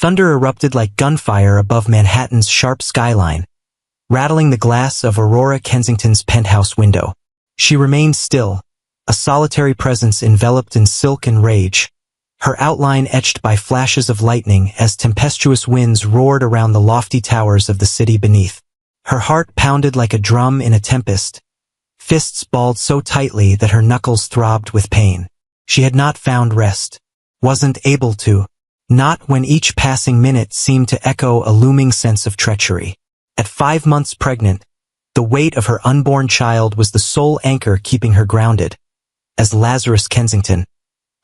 Thunder erupted like gunfire above Manhattan's sharp skyline, rattling the glass of Aurora Kensington's penthouse window. She remained still, a solitary presence enveloped in silk and rage, her outline etched by flashes of lightning as tempestuous winds roared around the lofty towers of the city beneath. Her heart pounded like a drum in a tempest, fists balled so tightly that her knuckles throbbed with pain. She had not found rest, wasn't able to, not when each passing minute seemed to echo a looming sense of treachery. At 5 months pregnant, the weight of her unborn child was the sole anchor keeping her grounded, as Lazarus Kensington,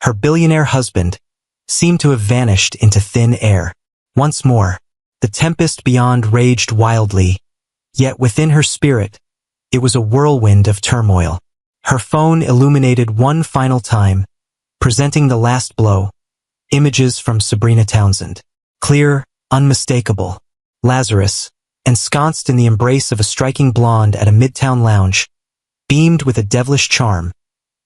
her billionaire husband, seemed to have vanished into thin air. Once more, the tempest beyond raged wildly, yet within her spirit, it was a whirlwind of turmoil. Her phone illuminated one final time, presenting the last blow. Images from Sabrina Townsend. Clear, unmistakable. Lazarus, ensconced in the embrace of a striking blonde at a midtown lounge, beamed with a devilish charm.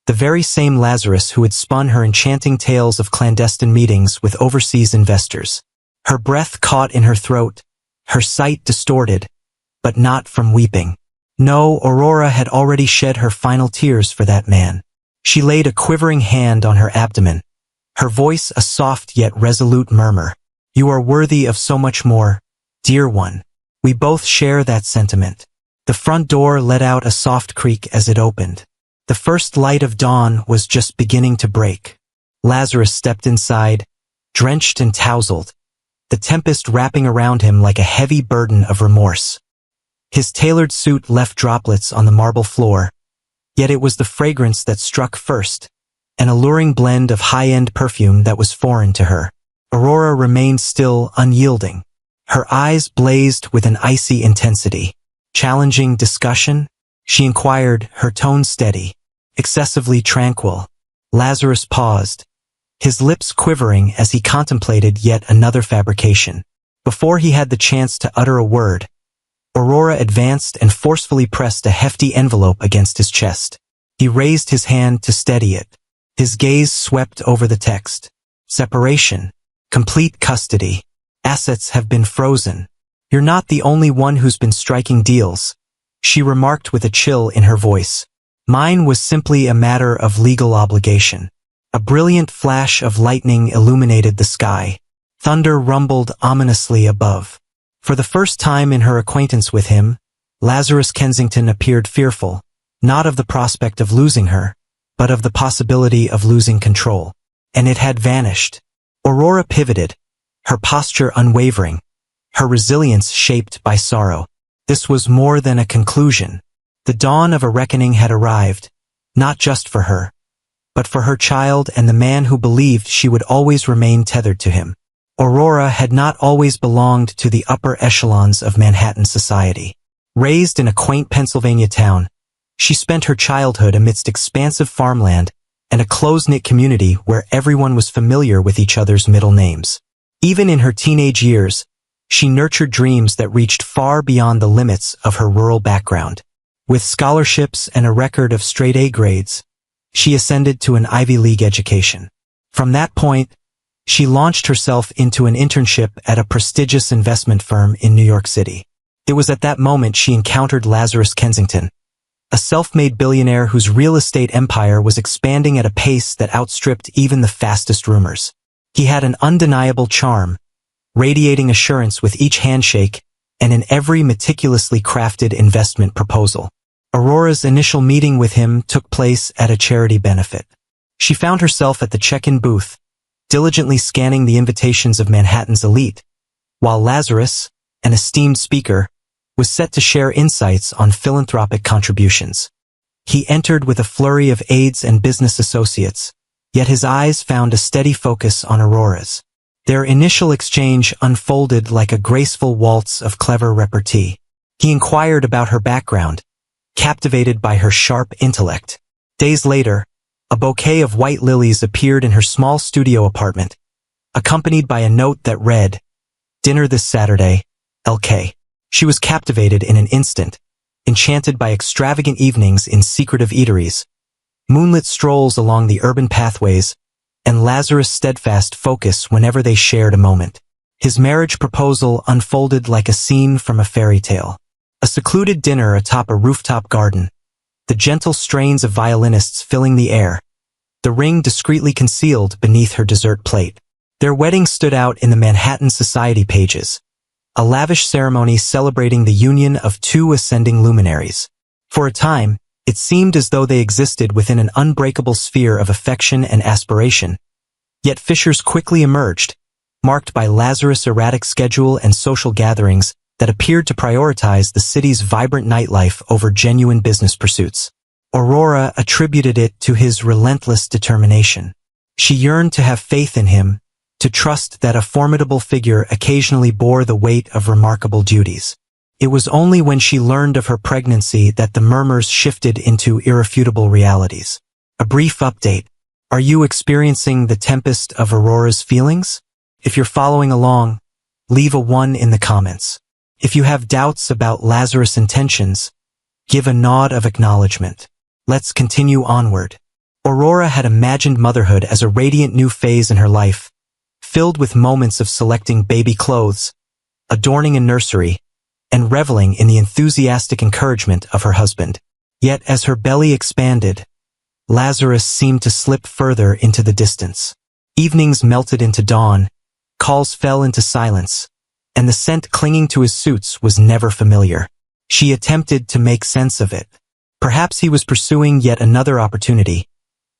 The very same Lazarus who had spun her enchanting tales of clandestine meetings with overseas investors. Her breath caught in her throat, her sight distorted, but not from weeping. No, Aurora had already shed her final tears for that man. She laid a quivering hand on her abdomen, her voice a soft yet resolute murmur. You are worthy of so much more, dear one. We both share that sentiment. The front door let out a soft creak as it opened. The first light of dawn was just beginning to break. Lazarus stepped inside, drenched and tousled, the tempest wrapping around him like a heavy burden of remorse. His tailored suit left droplets on the marble floor, yet it was the fragrance that struck first, an alluring blend of high-end perfume that was foreign to her. Aurora remained still, unyielding. Her eyes blazed with an icy intensity. Challenging discussion? She inquired, her tone steady, excessively tranquil. Lazarus paused, his lips quivering as he contemplated yet another fabrication. Before he had the chance to utter a word, Aurora advanced and forcefully pressed a hefty envelope against his chest. He raised his hand to steady it. His gaze swept over the text. Separation. Complete custody. Assets have been frozen. You're not the only one who's been striking deals, she remarked with a chill in her voice. Mine was simply a matter of legal obligation. A brilliant flash of lightning illuminated the sky. Thunder rumbled ominously above. For the first time in her acquaintance with him, Lazarus Kensington appeared fearful, not of the prospect of losing her, but of the possibility of losing control. And it had vanished. Aurora pivoted, her posture unwavering, her resilience shaped by sorrow. This was more than a conclusion. The dawn of a reckoning had arrived, not just for her, but for her child and the man who believed she would always remain tethered to him. Aurora had not always belonged to the upper echelons of Manhattan society. Raised in a quaint Pennsylvania town, she spent her childhood amidst expansive farmland and a close-knit community where everyone was familiar with each other's middle names. Even in her teenage years, she nurtured dreams that reached far beyond the limits of her rural background. With scholarships and a record of straight A grades, she ascended to an Ivy League education. From that point, she launched herself into an internship at a prestigious investment firm in New York City. It was at that moment she encountered Lazarus Kensington, a self-made billionaire whose real estate empire was expanding at a pace that outstripped even the fastest rumors. He had an undeniable charm, radiating assurance with each handshake and in every meticulously crafted investment proposal. Aurora's initial meeting with him took place at a charity benefit. She found herself at the check-in booth, diligently scanning the invitations of Manhattan's elite, while Lazarus, an esteemed speaker, was set to share insights on philanthropic contributions. He entered with a flurry of aides and business associates, yet his eyes found a steady focus on Aurora's. Their initial exchange unfolded like a graceful waltz of clever repartee. He inquired about her background, captivated by her sharp intellect. Days later, a bouquet of white lilies appeared in her small studio apartment, accompanied by a note that read, "Dinner this Saturday, LK." She was captivated in an instant, enchanted by extravagant evenings in secretive eateries, moonlit strolls along the urban pathways, and Lazarus' steadfast focus whenever they shared a moment. His marriage proposal unfolded like a scene from a fairy tale. A secluded dinner atop a rooftop garden, the gentle strains of violinists filling the air, the ring discreetly concealed beneath her dessert plate. Their wedding stood out in the Manhattan Society pages, a lavish ceremony celebrating the union of two ascending luminaries. For a time, it seemed as though they existed within an unbreakable sphere of affection and aspiration. Yet fissures quickly emerged, marked by Lazarus' erratic schedule and social gatherings that appeared to prioritize the city's vibrant nightlife over genuine business pursuits. Aurora attributed it to his relentless determination. She yearned to have faith in him, to trust that a formidable figure occasionally bore the weight of remarkable duties. It was only when she learned of her pregnancy that the murmurs shifted into irrefutable realities. A brief update. Are you experiencing the tempest of Aurora's feelings? If you're following along, leave a 1 in the comments. If you have doubts about Lazarus' intentions, give a nod of acknowledgement. Let's continue onward. Aurora had imagined motherhood as a radiant new phase in her life, filled with moments of selecting baby clothes, adorning a nursery, and reveling in the enthusiastic encouragement of her husband. Yet as her belly expanded, Lazarus seemed to slip further into the distance. Evenings melted into dawn, calls fell into silence, and the scent clinging to his suits was never familiar. She attempted to make sense of it. Perhaps he was pursuing yet another opportunity,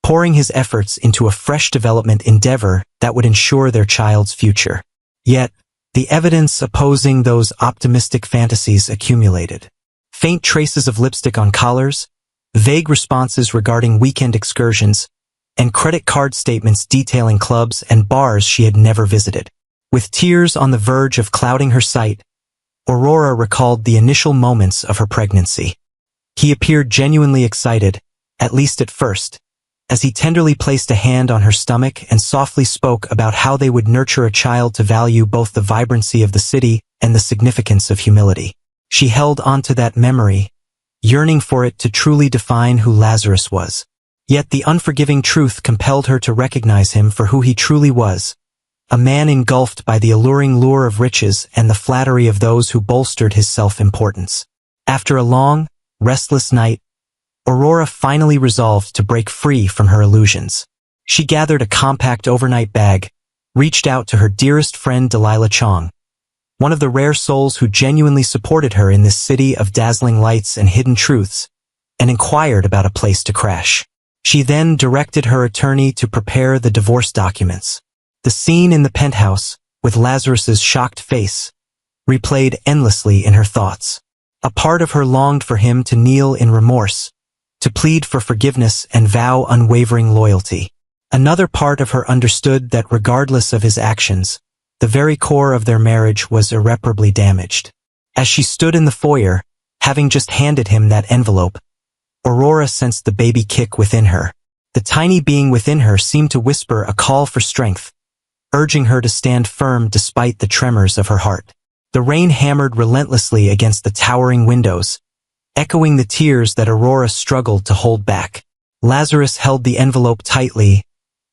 pouring his efforts into a fresh development endeavor that would ensure their child's future. Yet, the evidence opposing those optimistic fantasies accumulated. Faint traces of lipstick on collars, vague responses regarding weekend excursions, and credit card statements detailing clubs and bars she had never visited. With tears on the verge of clouding her sight, Aurora recalled the initial moments of her pregnancy. He appeared genuinely excited, at least at first, as he tenderly placed a hand on her stomach and softly spoke about how they would nurture a child to value both the vibrancy of the city and the significance of humility. She held onto that memory, yearning for it to truly define who Lazarus was. Yet the unforgiving truth compelled her to recognize him for who he truly was, a man engulfed by the alluring lure of riches and the flattery of those who bolstered his self-importance. After a long, restless night, Aurora finally resolved to break free from her illusions. She gathered a compact overnight bag, reached out to her dearest friend Delilah Chong, one of the rare souls who genuinely supported her in this city of dazzling lights and hidden truths, and inquired about a place to crash. She then directed her attorney to prepare the divorce documents. The scene in the penthouse, with Lazarus's shocked face, replayed endlessly in her thoughts. A part of her longed for him to kneel in remorse, to plead for forgiveness and vow unwavering loyalty. Another part of her understood that regardless of his actions, the very core of their marriage was irreparably damaged. As she stood in the foyer, having just handed him that envelope, Aurora sensed the baby kick within her. The tiny being within her seemed to whisper a call for strength, urging her to stand firm despite the tremors of her heart. The rain hammered relentlessly against the towering windows, echoing the tears that Aurora struggled to hold back. Lazarus held the envelope tightly,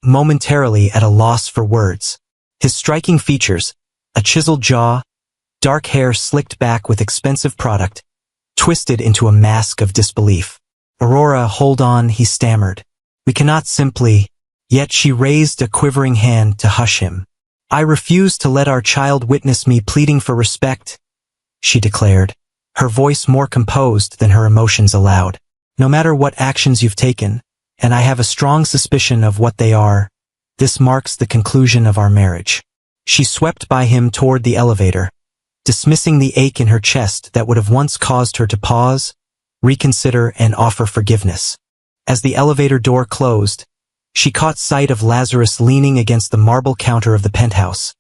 momentarily at a loss for words. His striking features, a chiseled jaw, dark hair slicked back with expensive product, twisted into a mask of disbelief. "Aurora, hold on," he stammered. "We cannot simply—" Yet she raised a quivering hand to hush him. "I refuse to let our child witness me pleading for respect," she declared, her voice more composed than her emotions allowed. "No matter what actions you've taken, and I have a strong suspicion of what they are, this marks the conclusion of our marriage." She swept by him toward the elevator, dismissing the ache in her chest that would have once caused her to pause, reconsider, and offer forgiveness. As the elevator door closed, she caught sight of Lazarus leaning against the marble counter of the penthouse,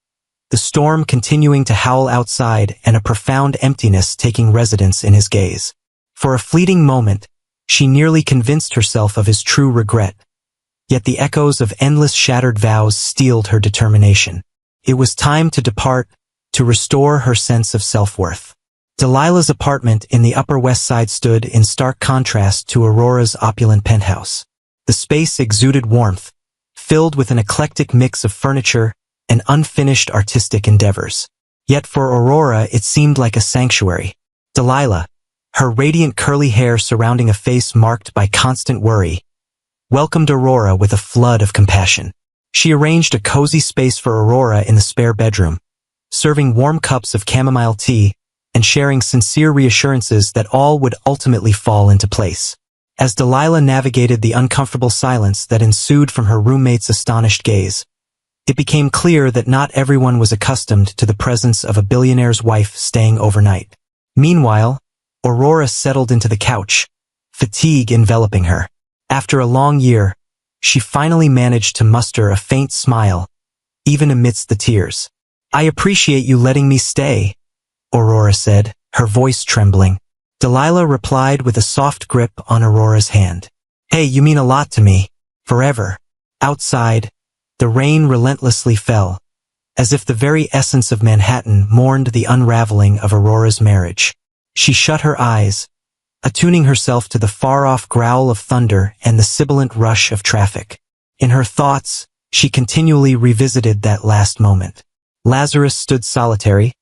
the storm continuing to howl outside and a profound emptiness taking residence in his gaze. For a fleeting moment, she nearly convinced herself of his true regret, yet the echoes of endless shattered vows steeled her determination. It was time to depart, to restore her sense of self-worth. Delilah's apartment in the Upper West Side stood in stark contrast to Aurora's opulent penthouse. The space exuded warmth, filled with an eclectic mix of furniture, and unfinished artistic endeavors. Yet for Aurora it seemed like a sanctuary. Delilah, her radiant curly hair surrounding a face marked by constant worry, welcomed Aurora with a flood of compassion. She arranged a cozy space for Aurora in the spare bedroom, serving warm cups of chamomile tea and sharing sincere reassurances that all would ultimately fall into place. As Delilah navigated the uncomfortable silence that ensued from her roommate's astonished gaze, it became clear that not everyone was accustomed to the presence of a billionaire's wife staying overnight. Meanwhile, Aurora settled into the couch, fatigue enveloping her. After a long year, she finally managed to muster a faint smile, even amidst the tears. "I appreciate you letting me stay," Aurora said, her voice trembling. Delilah replied with a soft grip on Aurora's hand. "Hey, you mean a lot to me. Forever." Outside, the rain relentlessly fell, as if the very essence of Manhattan mourned the unraveling of Aurora's marriage. She shut her eyes, attuning herself to the far-off growl of thunder and the sibilant rush of traffic. In her thoughts, she continually revisited that last moment. Lazarus stood solitary,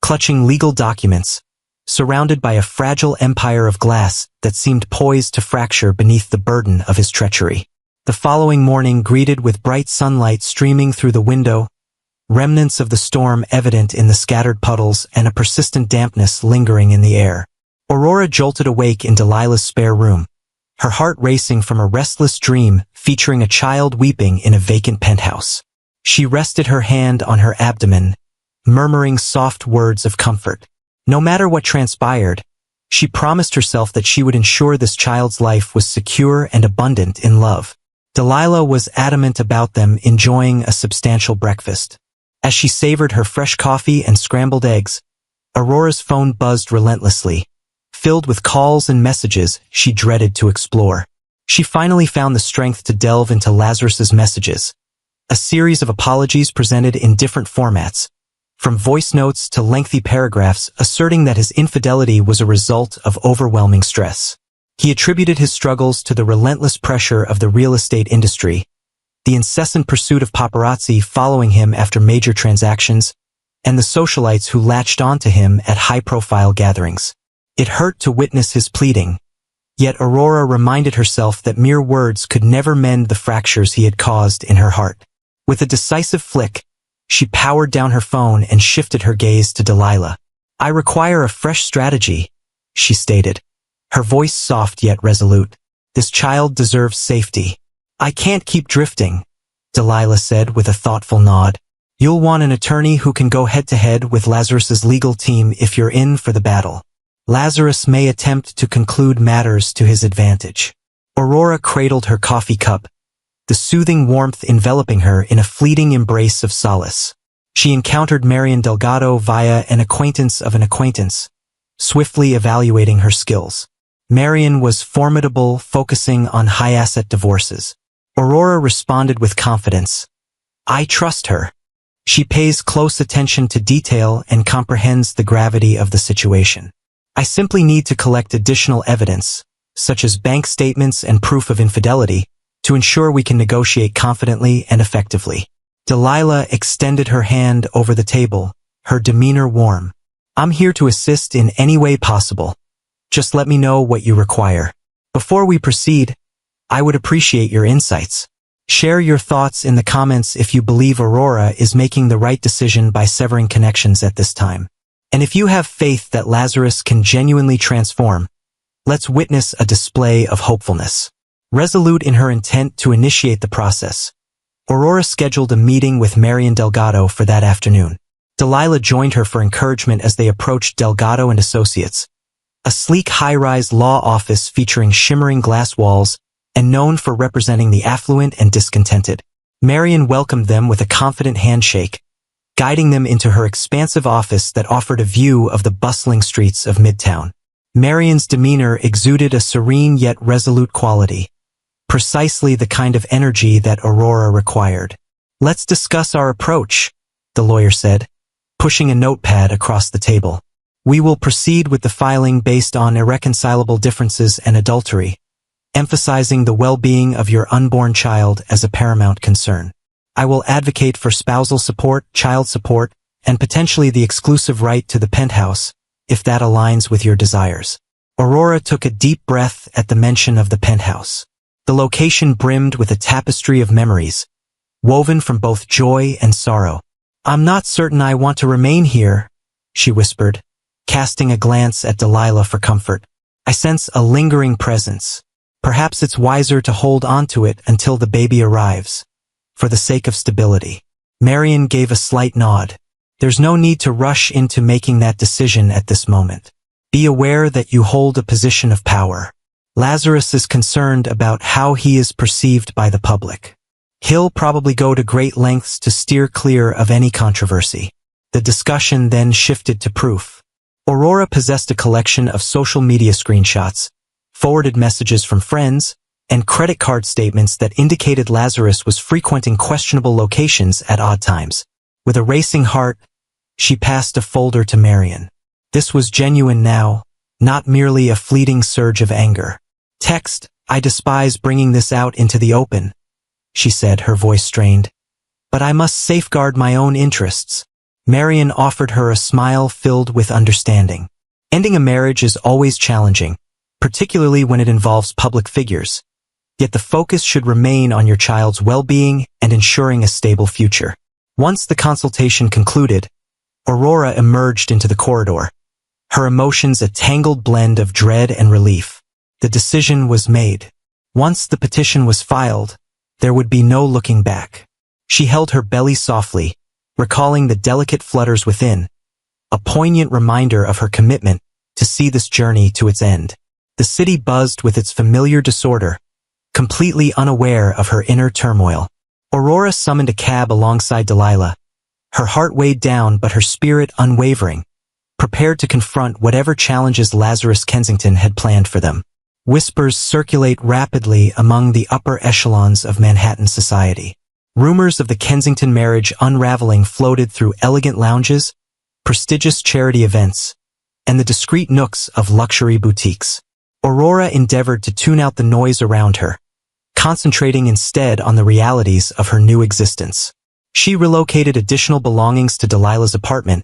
clutching legal documents, surrounded by a fragile empire of glass that seemed poised to fracture beneath the burden of his treachery. The following morning greeted with bright sunlight streaming through the window, remnants of the storm evident in the scattered puddles and a persistent dampness lingering in the air. Aurora jolted awake in Delilah's spare room, her heart racing from a restless dream featuring a child weeping in a vacant penthouse. She rested her hand on her abdomen, murmuring soft words of comfort. No matter what transpired, she promised herself that she would ensure this child's life was secure and abundant in love. Delilah was adamant about them enjoying a substantial breakfast. As she savored her fresh coffee and scrambled eggs, Aurora's phone buzzed relentlessly, filled with calls and messages she dreaded to explore. She finally found the strength to delve into Lazarus's messages, a series of apologies presented in different formats, from voice notes to lengthy paragraphs asserting that his infidelity was a result of overwhelming stress. He attributed his struggles to the relentless pressure of the real estate industry, the incessant pursuit of paparazzi following him after major transactions, and the socialites who latched onto him at high-profile gatherings. It hurt to witness his pleading, yet Aurora reminded herself that mere words could never mend the fractures he had caused in her heart. With a decisive flick, she powered down her phone and shifted her gaze to Delilah. "I require a fresh strategy," she stated, her voice soft yet resolute. "This child deserves safety." "I can't keep drifting," Delilah said with a thoughtful nod. "You'll want an attorney who can go head-to-head with Lazarus's legal team if you're in for the battle. Lazarus may attempt to conclude matters to his advantage." Aurora cradled her coffee cup, the soothing warmth enveloping her in a fleeting embrace of solace. She encountered Marian Delgado via an acquaintance of an acquaintance, swiftly evaluating her skills. Marian was formidable, focusing on high-asset divorces. Aurora responded with confidence. "I trust her. She pays close attention to detail and comprehends the gravity of the situation. I simply need to collect additional evidence, such as bank statements and proof of infidelity, to ensure we can negotiate confidently and effectively." Delilah extended her hand over the table, her demeanor warm. "I'm here to assist in any way possible. Just let me know what you require. Before we proceed, I would appreciate your insights. Share your thoughts in the comments if you believe Aurora is making the right decision by severing connections at this time. And if you have faith that Lazarus can genuinely transform, let's witness a display of hopefulness." Resolute in her intent to initiate the process, Aurora scheduled a meeting with Marian Delgado for that afternoon. Delilah joined her for encouragement as they approached Delgado and Associates, a sleek high-rise law office featuring shimmering glass walls and known for representing the affluent and discontented. Marian welcomed them with a confident handshake, guiding them into her expansive office that offered a view of the bustling streets of Midtown. Marian's demeanor exuded a serene yet resolute quality, precisely the kind of energy that Aurora required. "Let's discuss our approach," the lawyer said, pushing a notepad across the table. "We will proceed with the filing based on irreconcilable differences and adultery, emphasizing the well-being of your unborn child as a paramount concern. I will advocate for spousal support, child support, and potentially the exclusive right to the penthouse, if that aligns with your desires. Aurora took a deep breath at the mention of the penthouse. The location brimmed with a tapestry of memories, woven from both joy and sorrow. I'm not certain I want to remain here, she whispered, casting a glance at Delilah for comfort. I sense a lingering presence. Perhaps it's wiser to hold on to it until the baby arrives, for the sake of stability. Marian gave a slight nod. There's no need to rush into making that decision at this moment. Be aware that you hold a position of power. Lazarus is concerned about how he is perceived by the public. He'll probably go to great lengths to steer clear of any controversy. The discussion then shifted to proof. Aurora possessed a collection of social media screenshots, forwarded messages from friends, and credit card statements that indicated Lazarus was frequenting questionable locations at odd times. With a racing heart, she passed a folder to Marian. This was genuine now, not merely a fleeting surge of anger. Text, I despise bringing this out into the open, she said, her voice strained. But I must safeguard my own interests. Marian offered her a smile filled with understanding. Ending a marriage is always challenging, particularly when it involves public figures. Yet the focus should remain on your child's well-being and ensuring a stable future. Once the consultation concluded, Aurora emerged into the corridor, her emotions a tangled blend of dread and relief. The decision was made. Once the petition was filed, there would be no looking back. She held her belly softly, recalling the delicate flutters within, a poignant reminder of her commitment to see this journey to its end. The city buzzed with its familiar disorder, completely unaware of her inner turmoil. Aurora summoned a cab alongside Delilah, her heart weighed down but her spirit unwavering, prepared to confront whatever challenges Lazarus Kensington had planned for them. Whispers circulate rapidly among the upper echelons of Manhattan society. Rumors of the Kensington marriage unraveling floated through elegant lounges, prestigious charity events, and the discreet nooks of luxury boutiques. Aurora endeavored to tune out the noise around her, concentrating instead on the realities of her new existence. She relocated additional belongings to Delilah's apartment,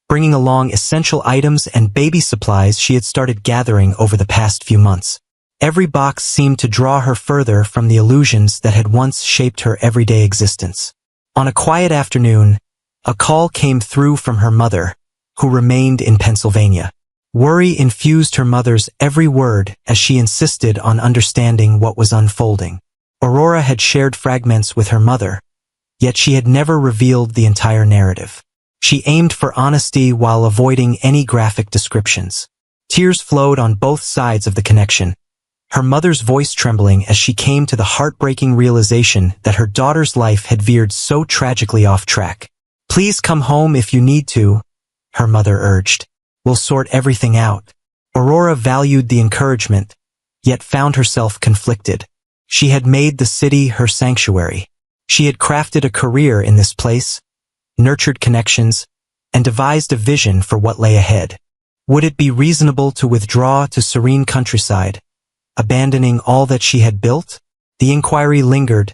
bringing along essential items and baby supplies she had started gathering over the past few months. Every box seemed to draw her further from the illusions that had once shaped her everyday existence. On a quiet afternoon, a call came through from her mother, who remained in Pennsylvania. Worry infused her mother's every word as she insisted on understanding what was unfolding. Aurora had shared fragments with her mother, yet she had never revealed the entire narrative. She aimed for honesty while avoiding any graphic descriptions. Tears flowed on both sides of the connection, her mother's voice trembling as she came to the heartbreaking realization that her daughter's life had veered so tragically off track. Please come home if you need to, her mother urged. We'll sort everything out. Aurora valued the encouragement, yet found herself conflicted. She had made the city her sanctuary. She had crafted a career in this place, nurtured connections, and devised a vision for what lay ahead. Would it be reasonable to withdraw to serene countryside, abandoning all that she had built? The inquiry lingered,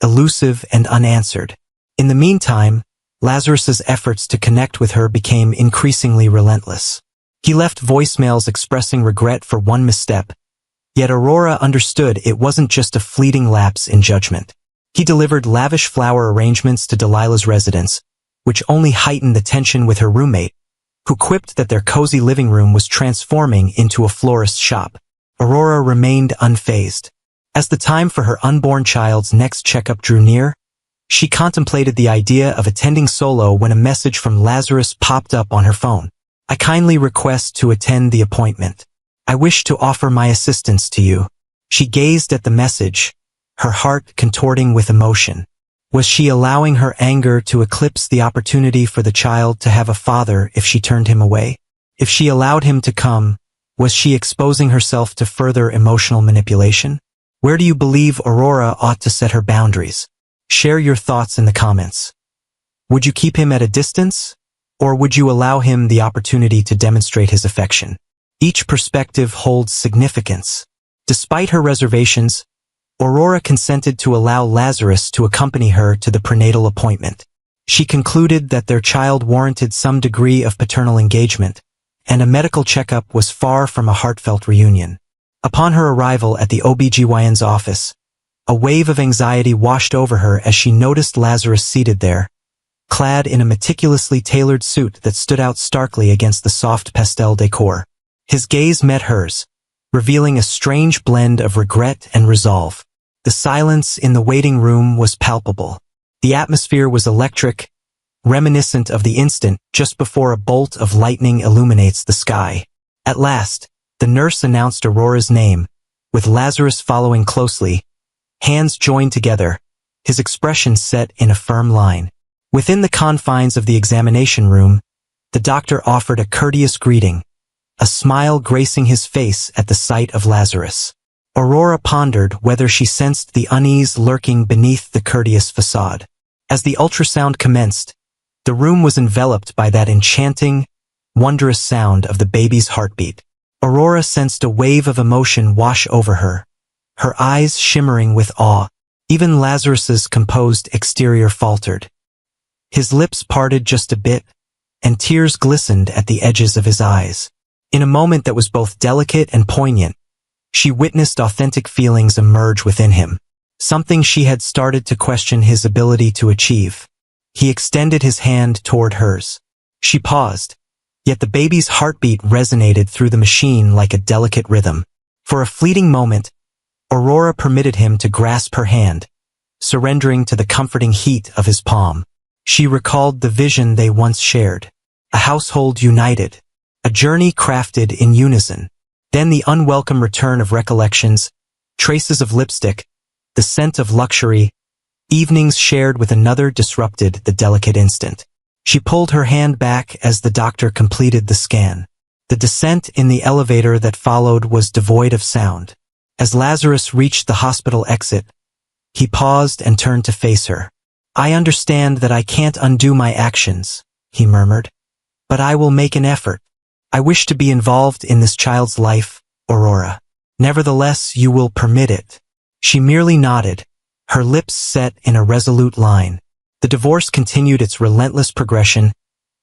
elusive and unanswered. In the meantime, Lazarus's efforts to connect with her became increasingly relentless. He left voicemails expressing regret for one misstep, yet Aurora understood it wasn't just a fleeting lapse in judgment. He delivered lavish flower arrangements to Delilah's residence, which only heightened the tension with her roommate, who quipped that their cozy living room was transforming into a florist's shop. Aurora remained unfazed. As the time for her unborn child's next checkup drew near, she contemplated the idea of attending solo when a message from Lazarus popped up on her phone. I kindly request to attend the appointment. I wish to offer my assistance to you. She gazed at the message, her heart contorting with emotion. Was she allowing her anger to eclipse the opportunity for the child to have a father if she turned him away? If she allowed him to come, was she exposing herself to further emotional manipulation? Where do you believe Aurora ought to set her boundaries? Share your thoughts in the comments. Would you keep him at a distance? Or would you allow him the opportunity to demonstrate his affection? Each perspective holds significance. Despite her reservations, Aurora consented to allow Lazarus to accompany her to the prenatal appointment. She concluded that their child warranted some degree of paternal engagement, and a medical checkup was far from a heartfelt reunion. Upon her arrival at the OBGYN's office, a wave of anxiety washed over her as she noticed Lazarus seated there, clad in a meticulously tailored suit that stood out starkly against the soft pastel decor. His gaze met hers, revealing a strange blend of regret and resolve. The silence in the waiting room was palpable. The atmosphere was electric, reminiscent of the instant just before a bolt of lightning illuminates the sky. At last, the nurse announced Aurora's name, with Lazarus following closely, hands joined together, his expression set in a firm line. Within the confines of the examination room, the doctor offered a courteous greeting, a smile gracing his face at the sight of Lazarus. Aurora pondered whether she sensed the unease lurking beneath the courteous facade. As the ultrasound commenced, the room was enveloped by that enchanting, wondrous sound of the baby's heartbeat. Aurora sensed a wave of emotion wash over her, her eyes shimmering with awe. Even Lazarus's composed exterior faltered. His lips parted just a bit, and tears glistened at the edges of his eyes. In a moment that was both delicate and poignant, she witnessed authentic feelings emerge within him, something she had started to question his ability to achieve. He extended his hand toward hers. She paused, yet the baby's heartbeat resonated through the machine like a delicate rhythm. For a fleeting moment, Aurora permitted him to grasp her hand, surrendering to the comforting heat of his palm. She recalled the vision they once shared, a household united, a journey crafted in unison. Then the unwelcome return of recollections, traces of lipstick, the scent of luxury, evenings shared with another disrupted the delicate instant. She pulled her hand back as the doctor completed the scan. The descent in the elevator that followed was devoid of sound. As Lazarus reached the hospital exit, he paused and turned to face her. "I understand that I can't undo my actions," he murmured, "but I will make an effort. I wish to be involved in this child's life, Aurora. Nevertheless, you will permit it." She merely nodded, her lips set in a resolute line. The divorce continued its relentless progression,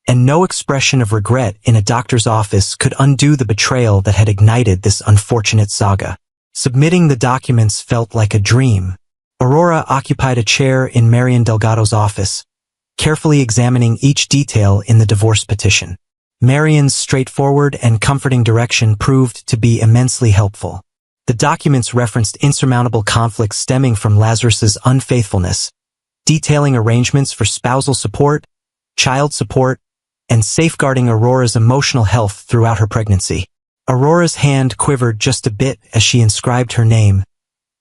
and no expression of regret in a doctor's office could undo the betrayal that had ignited this unfortunate saga. Submitting the documents felt like a dream. Aurora occupied a chair in Marian Delgado's office, carefully examining each detail in the divorce petition. Marian's straightforward and comforting direction proved to be immensely helpful. The documents referenced insurmountable conflicts stemming from Lazarus's unfaithfulness, detailing arrangements for spousal support, child support, and safeguarding Aurora's emotional health throughout her pregnancy. Aurora's hand quivered just a bit as she inscribed her name,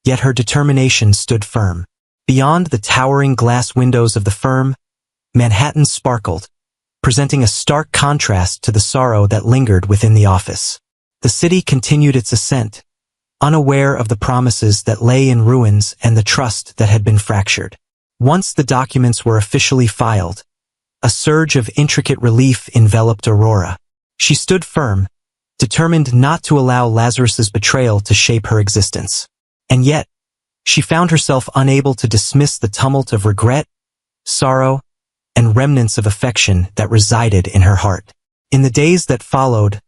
yet her determination stood firm. Beyond the towering glass windows of the firm, Manhattan sparkled, presenting a stark contrast to the sorrow that lingered within the office. The city continued its ascent, unaware of the promises that lay in ruins and the trust that had been fractured. Once the documents were officially filed, a surge of intricate relief enveloped Aurora. She stood firm, determined not to allow Lazarus's betrayal to shape her existence. And yet, she found herself unable to dismiss the tumult of regret, sorrow, and remnants of affection that resided in her heart. In the days that followed,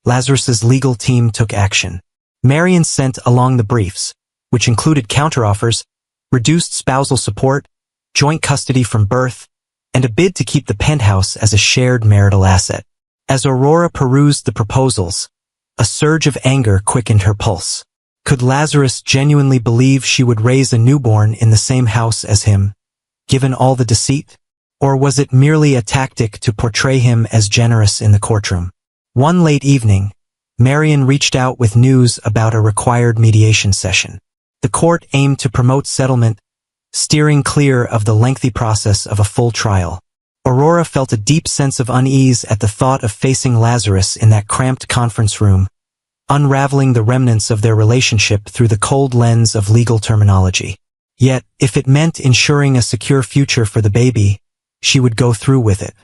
Lazarus's legal team took action. Marian sent along the briefs, which included counteroffers, reduced spousal support, joint custody from birth, and a bid to keep the penthouse as a shared marital asset. As Aurora perused the proposals, a surge of anger quickened her pulse. Could Lazarus genuinely believe she would raise a newborn in the same house as him, given all the deceit? Or was it merely a tactic to portray him as generous in the courtroom? One late evening, Marian reached out with news about a required mediation session. The court aimed to promote settlement, steering clear of the lengthy process of a full trial. Aurora felt a deep sense of unease at the thought of facing Lazarus in that cramped conference room, unraveling the remnants of their relationship through the cold lens of legal terminology. Yet, if it meant ensuring a secure future for the baby, she would go through with it.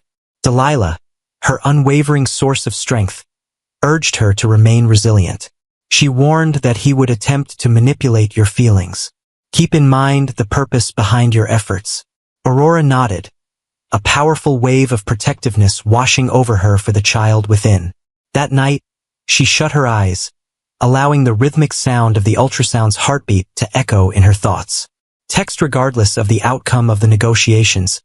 Delilah, her unwavering source of strength, urged her to remain resilient. She warned that he would attempt to manipulate your feelings. Keep in mind the purpose behind your efforts. Aurora nodded, a powerful wave of protectiveness washing over her for the child within. That night, she shut her eyes, allowing the rhythmic sound of the ultrasound's heartbeat to echo in her thoughts. Text regardless of the outcome of the negotiations,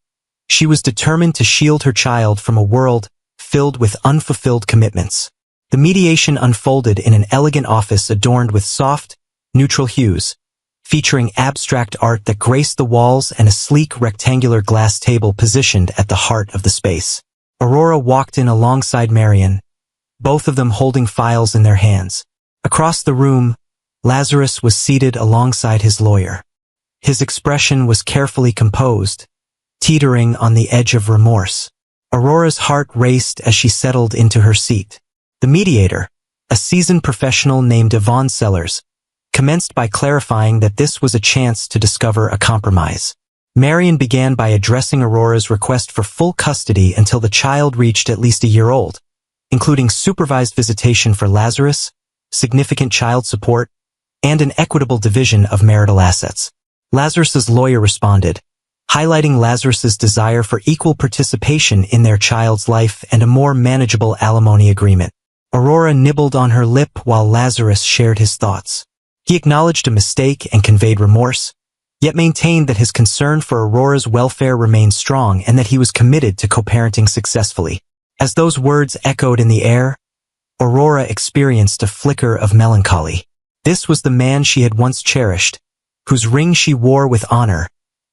she was determined to shield her child from a world filled with unfulfilled commitments. The mediation unfolded in an elegant office adorned with soft, neutral hues, featuring abstract art that graced the walls and a sleek rectangular glass table positioned at the heart of the space. Aurora walked in alongside Marion, both of them holding files in their hands. Across the room, Lazarus was seated alongside his lawyer. His expression was carefully composed, teetering on the edge of remorse. Aurora's heart raced as she settled into her seat. The mediator, a seasoned professional named Yvonne Sellers, commenced by clarifying that this was a chance to discover a compromise. Marion began by addressing Aurora's request for full custody until the child reached at least a year old, including supervised visitation for Lazarus, significant child support, and an equitable division of marital assets. Lazarus's lawyer responded, highlighting Lazarus's desire for equal participation in their child's life and a more manageable alimony agreement. Aurora nibbled on her lip while Lazarus shared his thoughts. He acknowledged a mistake and conveyed remorse, yet maintained that his concern for Aurora's welfare remained strong and that he was committed to co-parenting successfully. As those words echoed in the air, Aurora experienced a flicker of melancholy. This was the man she had once cherished, whose ring she wore with honor,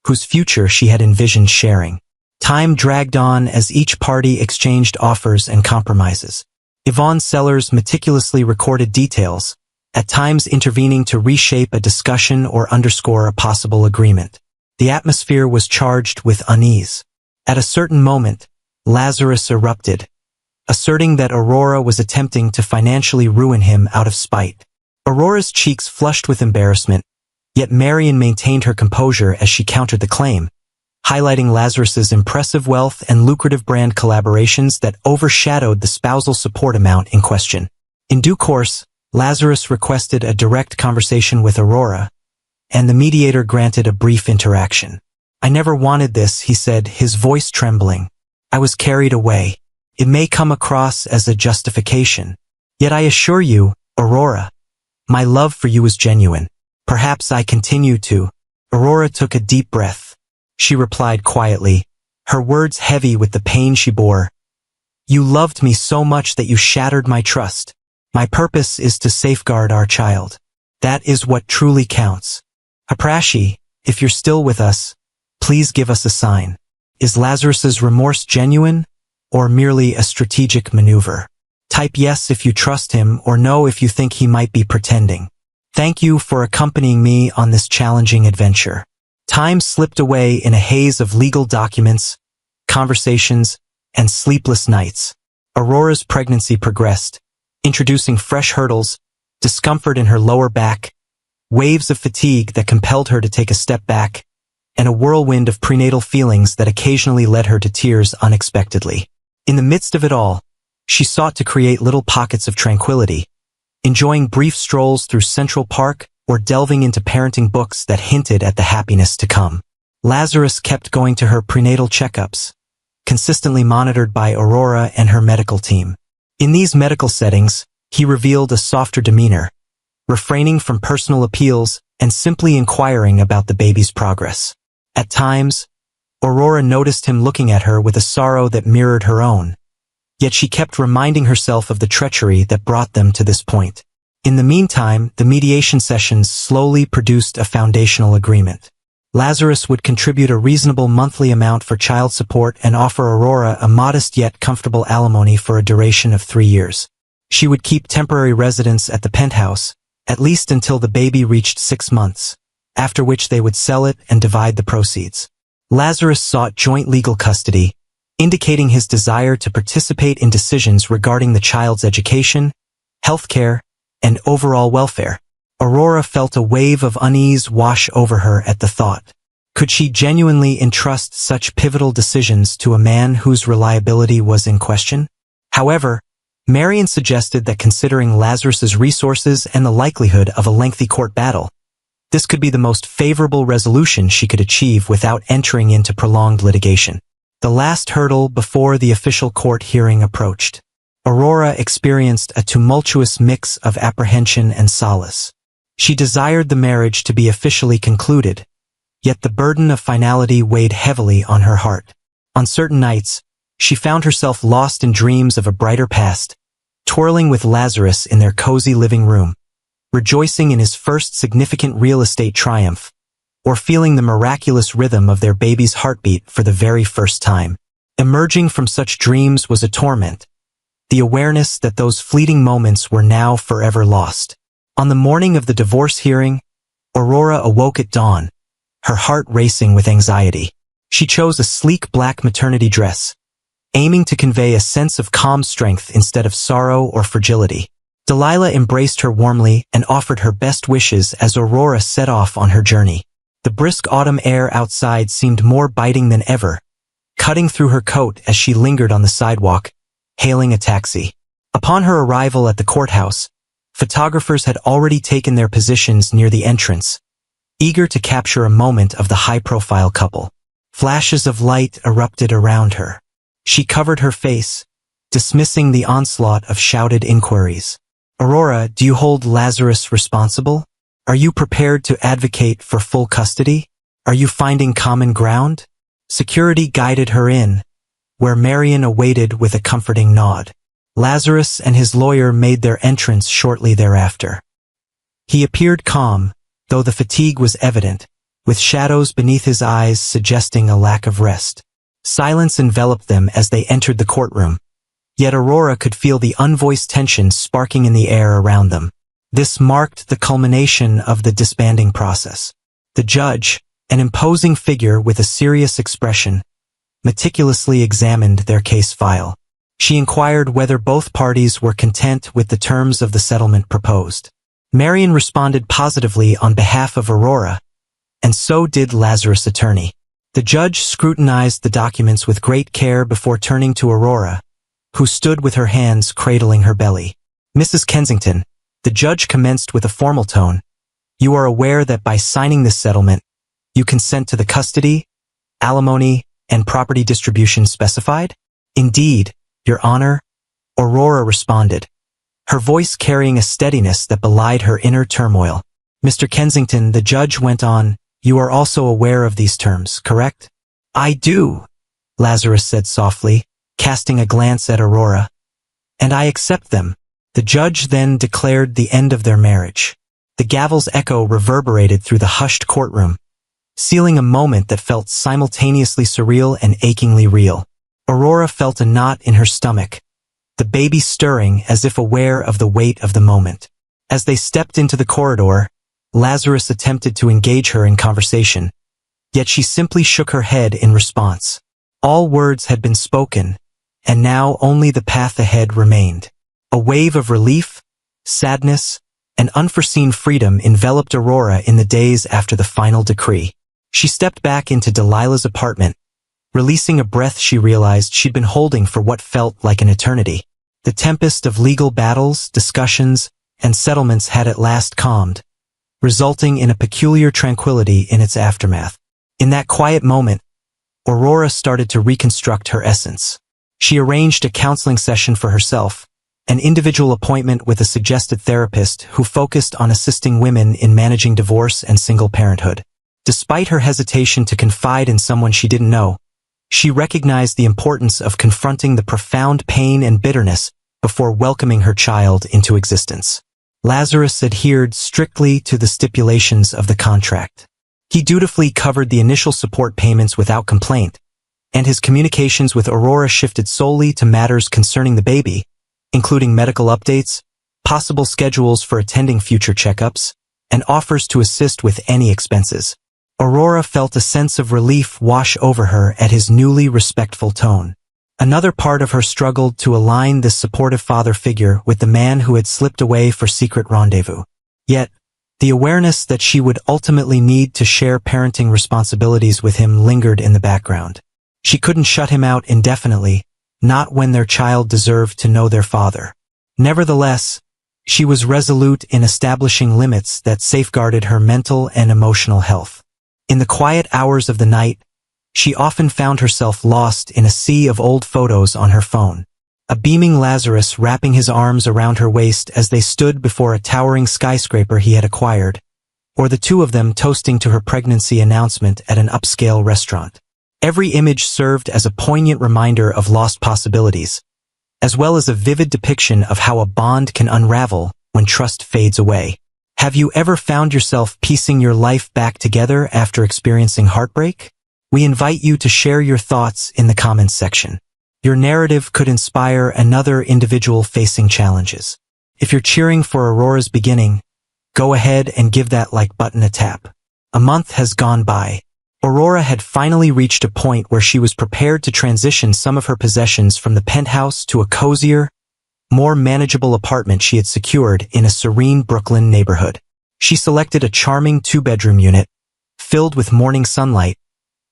whose future she had envisioned sharing. Time dragged on as each party exchanged offers and compromises. Yvonne Sellers meticulously recorded details, at times intervening to reshape a discussion or underscore a possible agreement. The atmosphere was charged with unease. At a certain moment, Lazarus erupted, asserting that Aurora was attempting to financially ruin him out of spite. Aurora's cheeks flushed with embarrassment, yet Marion maintained her composure as she countered the claim, highlighting Lazarus's impressive wealth and lucrative brand collaborations that overshadowed the spousal support amount in question. In due course, Lazarus requested a direct conversation with Aurora, and the mediator granted a brief interaction. "I never wanted this," he said, his voice trembling. "I was carried away. It may come across as a justification. Yet I assure you, Aurora, my love for you is genuine. Perhaps I continue to." Aurora took a deep breath. She replied quietly, her words heavy with the pain she bore. "You loved me so much that you shattered my trust. My purpose is to safeguard our child. That is what truly counts. Haprashi, if you're still with us, please give us a sign. Is Lazarus's remorse genuine, or merely a strategic maneuver? Type yes if you trust him, or no if you think he might be pretending. Thank you for accompanying me on this challenging adventure." Time slipped away in a haze of legal documents, conversations, and sleepless nights. Aurora's pregnancy progressed, introducing fresh hurdles, discomfort in her lower back, waves of fatigue that compelled her to take a step back, and a whirlwind of prenatal feelings that occasionally led her to tears unexpectedly. In the midst of it all, she sought to create little pockets of tranquility, enjoying brief strolls through Central Park or delving into parenting books that hinted at the happiness to come. Lazarus kept going to her prenatal checkups, consistently monitored by Aurora and her medical team. In these medical settings, he revealed a softer demeanor, refraining from personal appeals and simply inquiring about the baby's progress. At times, Aurora noticed him looking at her with a sorrow that mirrored her own, yet she kept reminding herself of the treachery that brought them to this point. In the meantime, the mediation sessions slowly produced a foundational agreement. Lazarus would contribute a reasonable monthly amount for child support and offer Aurora a modest yet comfortable alimony for a duration of 3 years. She would keep temporary residence at the penthouse, at least until the baby reached 6 months, after which they would sell it and divide the proceeds. Lazarus sought joint legal custody, indicating his desire to participate in decisions regarding the child's education, healthcare, and overall welfare. Aurora felt a wave of unease wash over her at the thought. Could she genuinely entrust such pivotal decisions to a man whose reliability was in question? However, Marion suggested that considering Lazarus's resources and the likelihood of a lengthy court battle, This could be the most favorable resolution she could achieve without entering into prolonged litigation. The last hurdle before the official court hearing approached. Aurora experienced a tumultuous mix of apprehension and solace. She desired the marriage to be officially concluded, yet the burden of finality weighed heavily on her heart. On certain nights, she found herself lost in dreams of a brighter past, twirling with Lazarus in their cozy living room, rejoicing in his first significant real estate triumph, or feeling the miraculous rhythm of their baby's heartbeat for the very first time. Emerging from such dreams was a torment, the awareness that those fleeting moments were now forever lost. On the morning of the divorce hearing, Aurora awoke at dawn, her heart racing with anxiety. She chose a sleek black maternity dress, aiming to convey a sense of calm strength instead of sorrow or fragility. Delilah embraced her warmly and offered her best wishes as Aurora set off on her journey. The brisk autumn air outside seemed more biting than ever, cutting through her coat as she lingered on the sidewalk, hailing a taxi. Upon her arrival at the courthouse, photographers had already taken their positions near the entrance, eager to capture a moment of the high-profile couple. Flashes of light erupted around her. She covered her face, dismissing the onslaught of shouted inquiries. "Aurora, do you hold Lazarus responsible? Are you prepared to advocate for full custody? Are you finding common ground?" Security guided her in, where Marion awaited with a comforting nod. Lazarus and his lawyer made their entrance shortly thereafter. He appeared calm, though the fatigue was evident, with shadows beneath his eyes suggesting a lack of rest. Silence enveloped them as they entered the courtroom, yet Aurora could feel the unvoiced tension sparking in the air around them. This marked the culmination of the disbanding process. The judge, an imposing figure with a serious expression, meticulously examined their case file. She inquired whether both parties were content with the terms of the settlement proposed. Marion responded positively on behalf of Aurora, and so did Lazarus' attorney. The judge scrutinized the documents with great care before turning to Aurora, who stood with her hands cradling her belly. "Mrs. Kensington," the judge commenced with a formal tone, "you are aware that by signing this settlement, you consent to the custody, alimony, and property distribution specified?" "Indeed, Your Honor," Aurora responded, her voice carrying a steadiness that belied her inner turmoil. "Mr. Kensington," the judge went on, "you are also aware of these terms, correct?" "I do," Lazarus said softly, casting a glance at Aurora. "And I accept them." The judge then declared the end of their marriage. The gavel's echo reverberated through the hushed courtroom, sealing a moment that felt simultaneously surreal and achingly real. Aurora felt a knot in her stomach, the baby stirring as if aware of the weight of the moment. As they stepped into the corridor, Lazarus attempted to engage her in conversation, yet she simply shook her head in response. All words had been spoken, and now only the path ahead remained. A wave of relief, sadness, and unforeseen freedom enveloped Aurora in the days after the final decree. She stepped back into Delilah's apartment, releasing a breath she realized she'd been holding for what felt like an eternity. The tempest of legal battles, discussions, and settlements had at last calmed, resulting in a peculiar tranquility in its aftermath. In that quiet moment, Aurora started to reconstruct her essence. She arranged a counseling session for herself, an individual appointment with a suggested therapist who focused on assisting women in managing divorce and single parenthood. Despite her hesitation to confide in someone she didn't know, she recognized the importance of confronting the profound pain and bitterness before welcoming her child into existence. Lazarus adhered strictly to the stipulations of the contract. He dutifully covered the initial support payments without complaint, and his communications with Aurora shifted solely to matters concerning the baby, including medical updates, possible schedules for attending future checkups, and offers to assist with any expenses. Aurora felt a sense of relief wash over her at his newly respectful tone. Another part of her struggled to align this supportive father figure with the man who had slipped away for secret rendezvous. Yet, the awareness that she would ultimately need to share parenting responsibilities with him lingered in the background. She couldn't shut him out indefinitely, not when their child deserved to know their father. Nevertheless, She was resolute in establishing limits that safeguarded her mental and emotional health. In the quiet hours of the night, she often found herself lost in a sea of old photos on her phone. A beaming Lazarus wrapping his arms around her waist as they stood before a towering skyscraper he had acquired, or the two of them toasting to her pregnancy announcement at an upscale restaurant. Every image served as a poignant reminder of lost possibilities, as well as a vivid depiction of how a bond can unravel when trust fades away. Have you ever found yourself piecing your life back together after experiencing heartbreak? We invite you to share your thoughts in the comments section. Your narrative could inspire another individual facing challenges. If you're cheering for Aurora's beginning, go ahead and give that like button a tap. A month has gone by. Aurora had finally reached a point where she was prepared to transition some of her possessions from the penthouse to a cozier, more manageable apartment she had secured in a serene Brooklyn neighborhood. She selected a charming two-bedroom unit, filled with morning sunlight,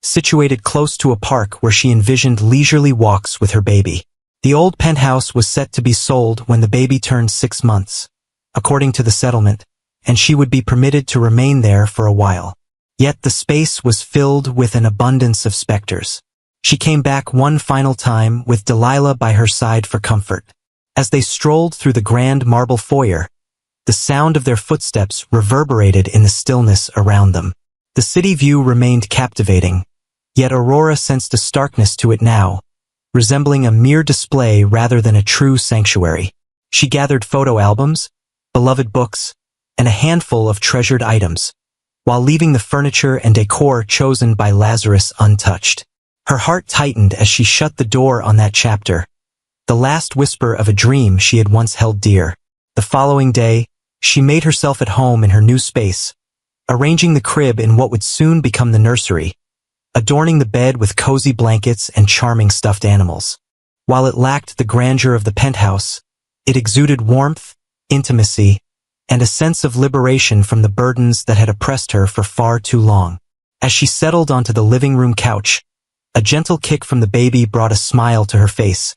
situated close to a park where she envisioned leisurely walks with her baby. The old penthouse was set to be sold when the baby turned 6 months, according to the settlement, and she would be permitted to remain there for a while. Yet the space was filled with an abundance of specters. She came back one final time with Delilah by her side for comfort. As they strolled through the grand marble foyer, the sound of their footsteps reverberated in the stillness around them. The city view remained captivating, yet Aurora sensed a starkness to it now, resembling a mere display rather than a true sanctuary. She gathered photo albums, beloved books, and a handful of treasured items, while leaving the furniture and decor chosen by Lazarus untouched. Her heart tightened as she shut the door on that chapter, the last whisper of a dream she had once held dear. The following day, she made herself at home in her new space, arranging the crib in what would soon become the nursery, adorning the bed with cozy blankets and charming stuffed animals. While it lacked the grandeur of the penthouse, it exuded warmth, intimacy, and a sense of liberation from the burdens that had oppressed her for far too long. As she settled onto the living room couch, a gentle kick from the baby brought a smile to her face,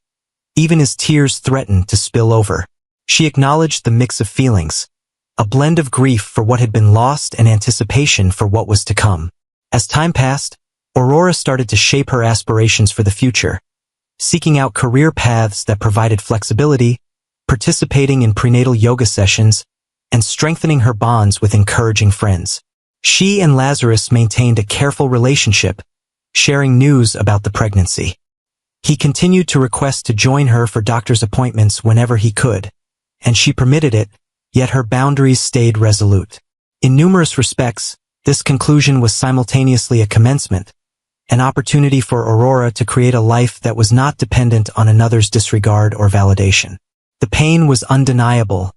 even as tears threatened to spill over. She acknowledged the mix of feelings, a blend of grief for what had been lost and anticipation for what was to come. As time passed, Aurora started to shape her aspirations for the future, seeking out career paths that provided flexibility, participating in prenatal yoga sessions, and strengthening her bonds with encouraging friends. She and Lazarus maintained a careful relationship, sharing news about the pregnancy. He continued to request to join her for doctor's appointments whenever he could, and she permitted it, yet her boundaries stayed resolute. In numerous respects, this conclusion was simultaneously a commencement, an opportunity for Aurora to create a life that was not dependent on another's disregard or validation. The pain was undeniable,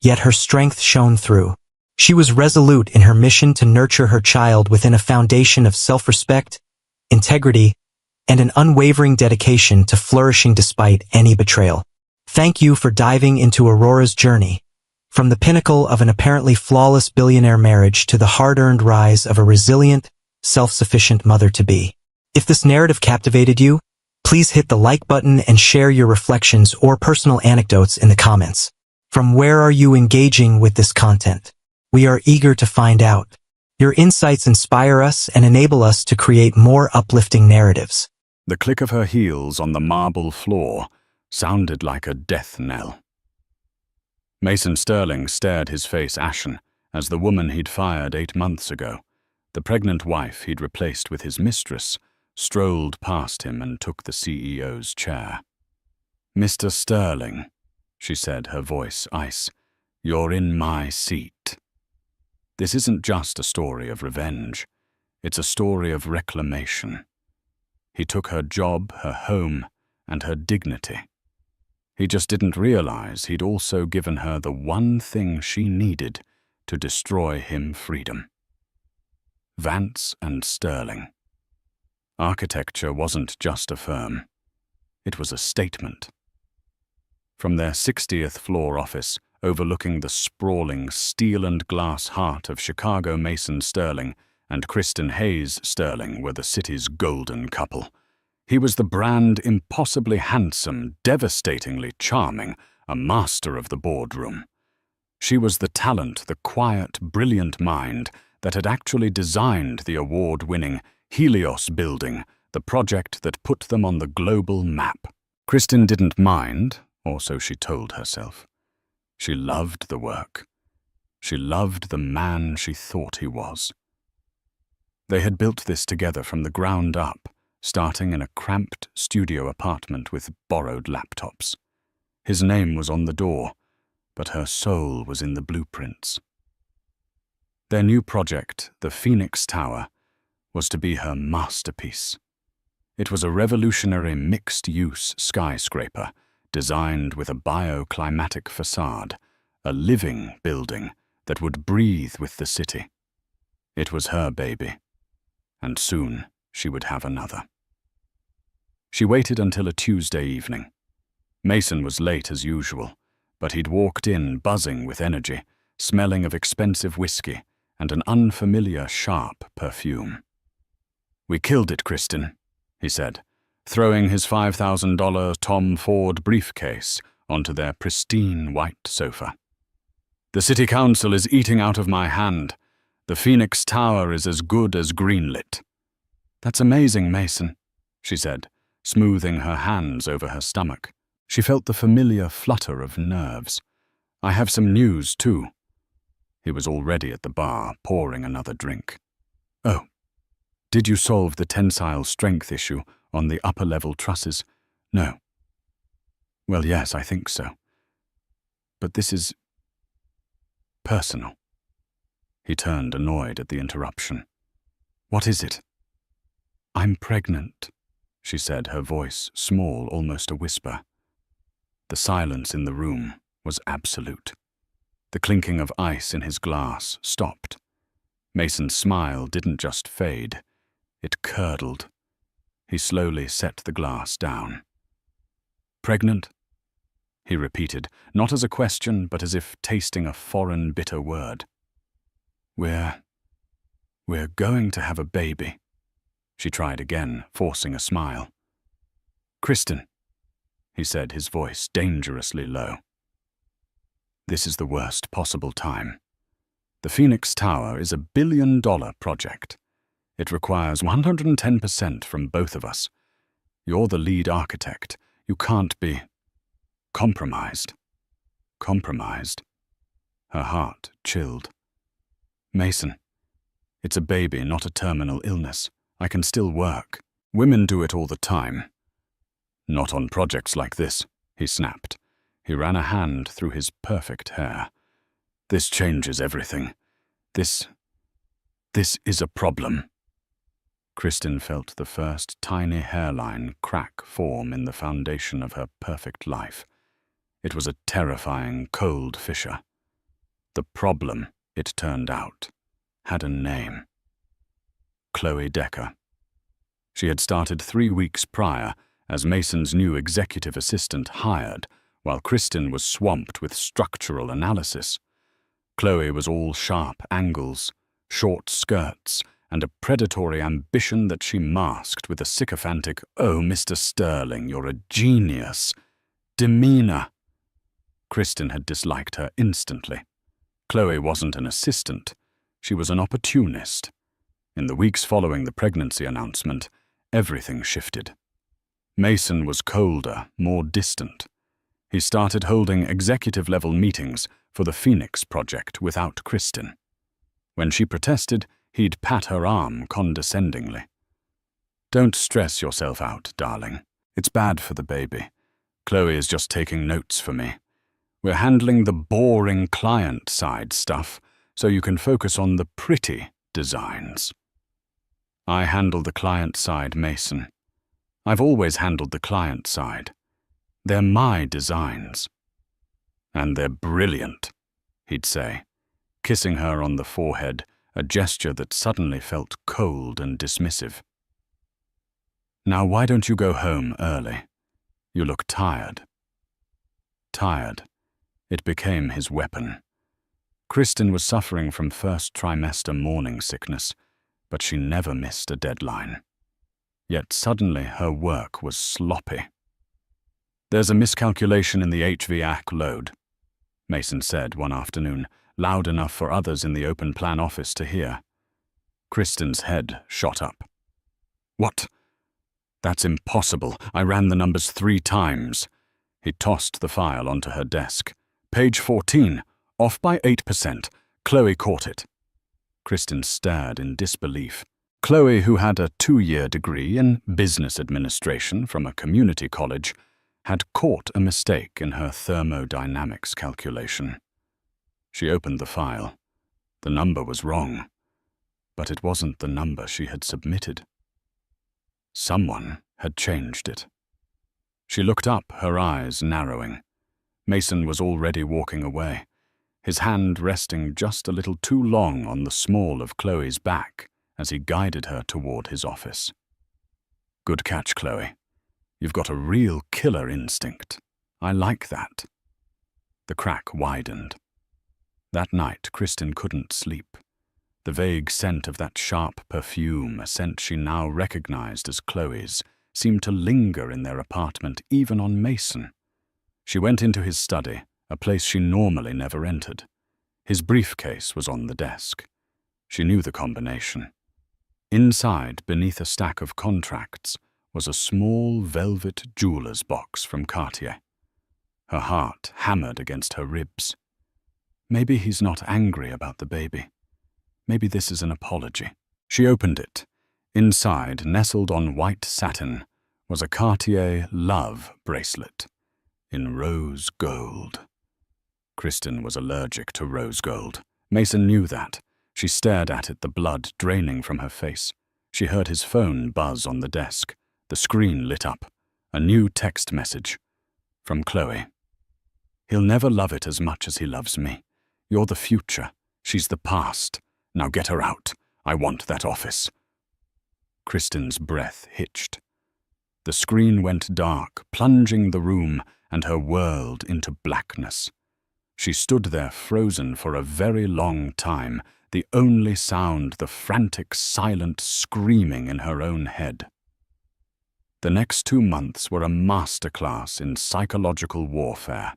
yet her strength shone through. She was resolute in her mission to nurture her child within a foundation of self-respect, integrity, and an unwavering dedication to flourishing despite any betrayal. Thank you for diving into Aurora's journey, from the pinnacle of an apparently flawless billionaire marriage to the hard-earned rise of a resilient, self-sufficient mother-to-be. If this narrative captivated you, please hit the like button and share your reflections or personal anecdotes in the comments. From where are you engaging with this content? We are eager to find out. Your insights inspire us and enable us to create more uplifting narratives. The click of her heels on the marble floor sounded like a death knell. Mason Sterling stared, his face ashen, as the woman he'd fired 8 months ago, the pregnant wife he'd replaced with his mistress, strolled past him and took the CEO's chair. "Mr. Sterling," she said, her voice ice, "you're in my seat. This isn't just a story of revenge. It's a story of reclamation. He took her job, her home, and her dignity. He just didn't realize he'd also given her the one thing she needed to destroy him freedom." Vance and Sterling. Architecture wasn't just a firm. It was a statement. From their 60th floor office, overlooking the sprawling steel and glass heart of Chicago Mason Sterling and Kristen Hayes Sterling were the city's golden couple. He was the brand impossibly handsome, devastatingly charming, a master of the boardroom. She was the talent, the quiet, brilliant mind that had actually designed the award-winning Helios building, the project that put them on the global map. Kristin didn't mind, or so she told herself. She loved the work. She loved the man she thought he was. They had built this together from the ground up, starting in a cramped studio apartment with borrowed laptops. His name was on the door, but her soul was in the blueprints. Their new project, the Phoenix Tower, was to be her masterpiece. It was a revolutionary mixed-use skyscraper designed with a bioclimatic facade, a living building that would breathe with the city. It was her baby, and soon she would have another. She waited until a Tuesday evening. Mason was late as usual, but he'd walked in buzzing with energy, smelling of expensive whiskey and an unfamiliar, sharp perfume. "We killed it, Kristin," he said, throwing his $5,000 Tom Ford briefcase onto their pristine white sofa. "The city council is eating out of my hand. The Phoenix Tower is as good as greenlit." "That's amazing, Mason," she said, smoothing her hands over her stomach. She felt the familiar flutter of nerves. "I have some news, too." He was already at the bar, pouring another drink. "Oh, did you solve the tensile strength issue on the upper-level trusses?" "No." "Well, yes, I think so. But this is personal." He turned, annoyed at the interruption. "What is it?" "I'm pregnant," she said, her voice small, almost a whisper. The silence in the room was absolute. The clinking of ice in his glass stopped. Mason's smile didn't just fade, it curdled. He slowly set the glass down. "Pregnant?" he repeated, not as a question, but as if tasting a foreign, bitter word. We're going to have a baby." She tried again, forcing a smile. "Kristin," he said, his voice dangerously low. "This is the worst possible time. The Phoenix Tower is a billion-dollar project. It requires 110% from both of us. You're the lead architect. You can't be compromised." "Compromised?" Her heart chilled. "Mason, it's a baby, not a terminal illness. I can still work. Women do it all the time." "Not on projects like this," he snapped. He ran a hand through his perfect hair. "This changes everything. This is a problem." Kristin felt the first tiny hairline crack form in the foundation of her perfect life. It was a terrifying, cold fissure. The problem, it turned out, had a name. Chloe Decker. She had started 3 weeks prior as Mason's new executive assistant hired, while Kristin was swamped with structural analysis. Chloe was all sharp angles, short skirts, and a predatory ambition that she masked with a sycophantic, "Oh, Mr. Sterling, you're a genius," demeanor. Kristin had disliked her instantly. Chloe wasn't an assistant. She was an opportunist. In the weeks following the pregnancy announcement, everything shifted. Mason was colder, more distant. He started holding executive-level meetings for the Phoenix project without Kristin. When she protested, he'd pat her arm condescendingly. "Don't stress yourself out, darling. It's bad for the baby. Chloe is just taking notes for me. We're handling the boring client-side stuff, so you can focus on the pretty designs." "I handle the client side, Mason. I've always handled the client side. They're my designs." "And they're brilliant," he'd say, kissing her on the forehead, a gesture that suddenly felt cold and dismissive. "Now why don't you go home early? You look tired." Tired. It became his weapon. Kristin was suffering from first trimester morning sickness, but she never missed a deadline. Yet suddenly her work was sloppy. "There's a miscalculation in the HVAC load." Mason said one afternoon, loud enough for others in the open plan office to hear. Kristen's head shot up. What? That's impossible. I ran the numbers 3 times. He tossed the file onto her desk. Page 14. Off by 8%. Chloe caught it. Kristen stared in disbelief. Chloe, who had a 2-year degree in business administration from a community college, had caught a mistake in her thermodynamics calculation. She opened the file. The number was wrong, but it wasn't the number she had submitted. Someone had changed it. She looked up, her eyes narrowing. Mason was already walking away, his hand resting just a little too long on the small of Chloe's back as he guided her toward his office. Good catch, Chloe. You've got a real killer instinct. I like that. The crack widened. That night, Kristen couldn't sleep. The vague scent of that sharp perfume, a scent she now recognized as Chloe's, seemed to linger in their apartment even on Mason. She went into his study, a place she normally never entered. His briefcase was on the desk. She knew the combination. Inside, beneath a stack of contracts, was a small velvet jeweler's box from Cartier. Her heart hammered against her ribs. Maybe he's not angry about the baby. Maybe this is an apology. She opened it. Inside, nestled on white satin, was a Cartier love bracelet in rose gold. Kristen was allergic to rose gold. Mason knew that. She stared at it, the blood draining from her face. She heard his phone buzz on the desk. The screen lit up. A new text message. From Chloe. He'll never love it as much as he loves me. You're the future. She's the past. Now get her out. I want that office. Kristen's breath hitched. The screen went dark, plunging the room and her world into blackness. She stood there frozen for a very long time, the only sound the frantic, silent screaming in her own head. The next 2 months were a masterclass in psychological warfare.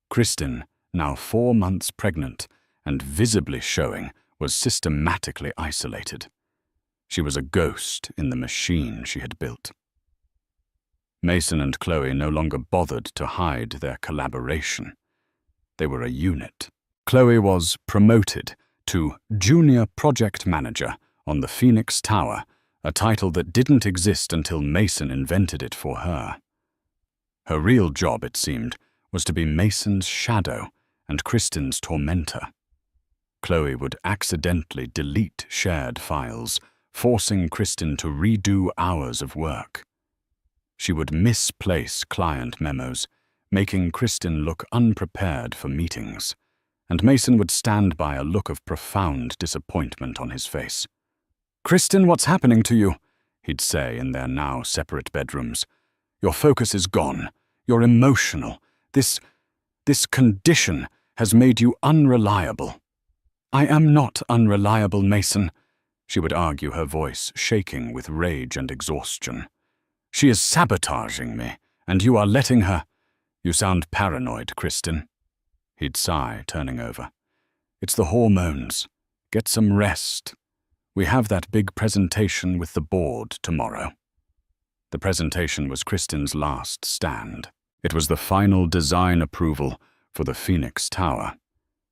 Kristen, now 4 months pregnant and visibly showing, was systematically isolated. She was a ghost in the machine she had built. Mason and Chloe no longer bothered to hide their collaboration. They were a unit. Chloe was promoted to Junior Project Manager on the Phoenix Tower, a title that didn't exist until Mason invented it for her. Her real job, it seemed, was to be Mason's shadow and Kristen's tormentor. Chloe would accidentally delete shared files, forcing Kristen to redo hours of work. She would misplace client memos, making Kristen look unprepared for meetings, and Mason would stand by, a look of profound disappointment on his face. "Kristen, what's happening to you?" he'd say in their now separate bedrooms. "Your focus is gone. You're emotional. This condition has made you unreliable." "I am not unreliable, Mason," she would argue, her voice shaking with rage and exhaustion. "She is sabotaging me, and you are letting her—" "You sound paranoid, Kristen," he'd sigh, turning over. "It's the hormones. Get some rest. We have that big presentation with the board tomorrow." The presentation was Kristen's last stand. It was the final design approval for the Phoenix Tower.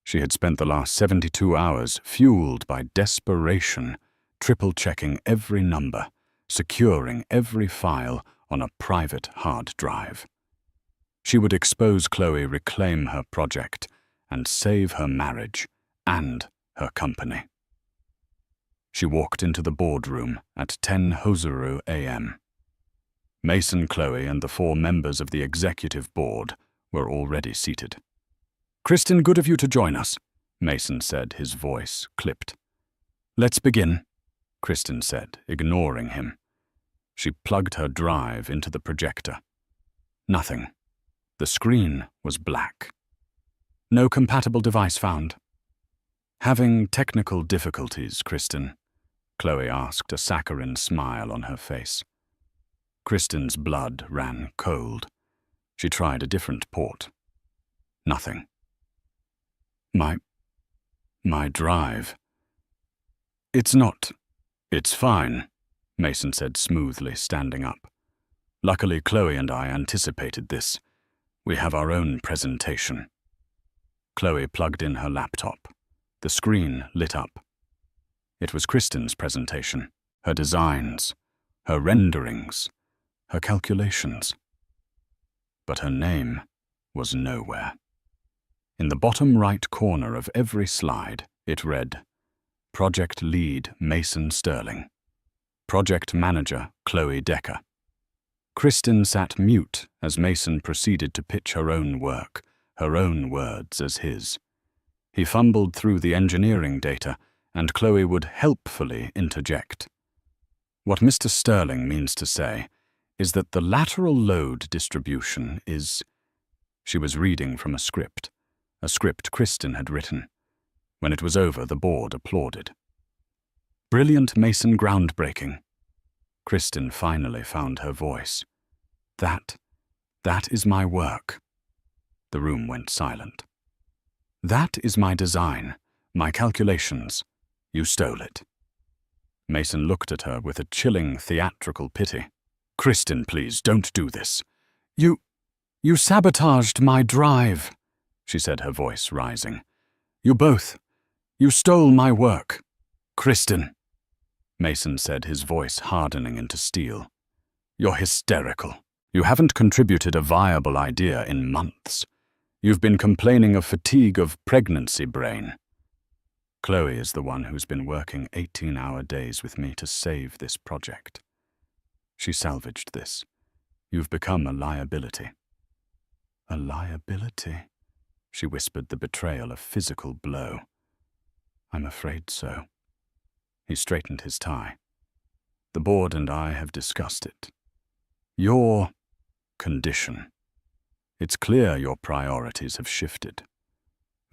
She had spent the last 72 hours fueled by desperation, triple-checking every number, securing every file on a private hard drive. She would expose Chloe, reclaim her project, and save her marriage and her company. She walked into the boardroom at 10 Hoseru a.m. Mason, Chloe, and the 4 members of the executive board were already seated. "Kristen, good of you to join us," Mason said, his voice clipped. "Let's begin," Kristen said, ignoring him. She plugged her drive into the projector. Nothing. The screen was black. "No compatible device found." "Having technical difficulties, Kristen?" Chloe asked, a saccharine smile on her face. Kristen's blood ran cold. She tried a different port. Nothing. My drive. It's not. It's fine, Mason said smoothly, standing up. Luckily, Chloe and I anticipated this. We have our own presentation. Chloe plugged in her laptop. The screen lit up. It was Kristen's presentation, her designs, her renderings, her calculations. But her name was nowhere. In the bottom right corner of every slide, it read, Project Lead Mason Sterling. Project Manager Chloe Decker. Kristen sat mute as Mason proceeded to pitch her own work, her own words as his. He fumbled through the engineering data, and Chloe would helpfully interject. What Mr. Sterling means to say is that the lateral load distribution is... She was reading from a script Kristen had written. When it was over, the board applauded. Brilliant, Mason, groundbreaking. Kristen finally found her voice. That is my work. The room went silent. That is my design, my calculations. You stole it. Mason looked at her with a chilling theatrical pity. Kristen, please, don't do this. You sabotaged my drive, she said, her voice rising. You stole my work. Kristen, Mason said, his voice hardening into steel. You're hysterical. You haven't contributed a viable idea in months. You've been complaining of fatigue of pregnancy brain. Chloe is the one who's been working 18-hour days with me to save this project. She salvaged this. You've become a liability. A liability? She whispered, the betrayal a physical blow. I'm afraid so. He straightened his tie. The board and I have discussed it. Your condition. It's clear your priorities have shifted.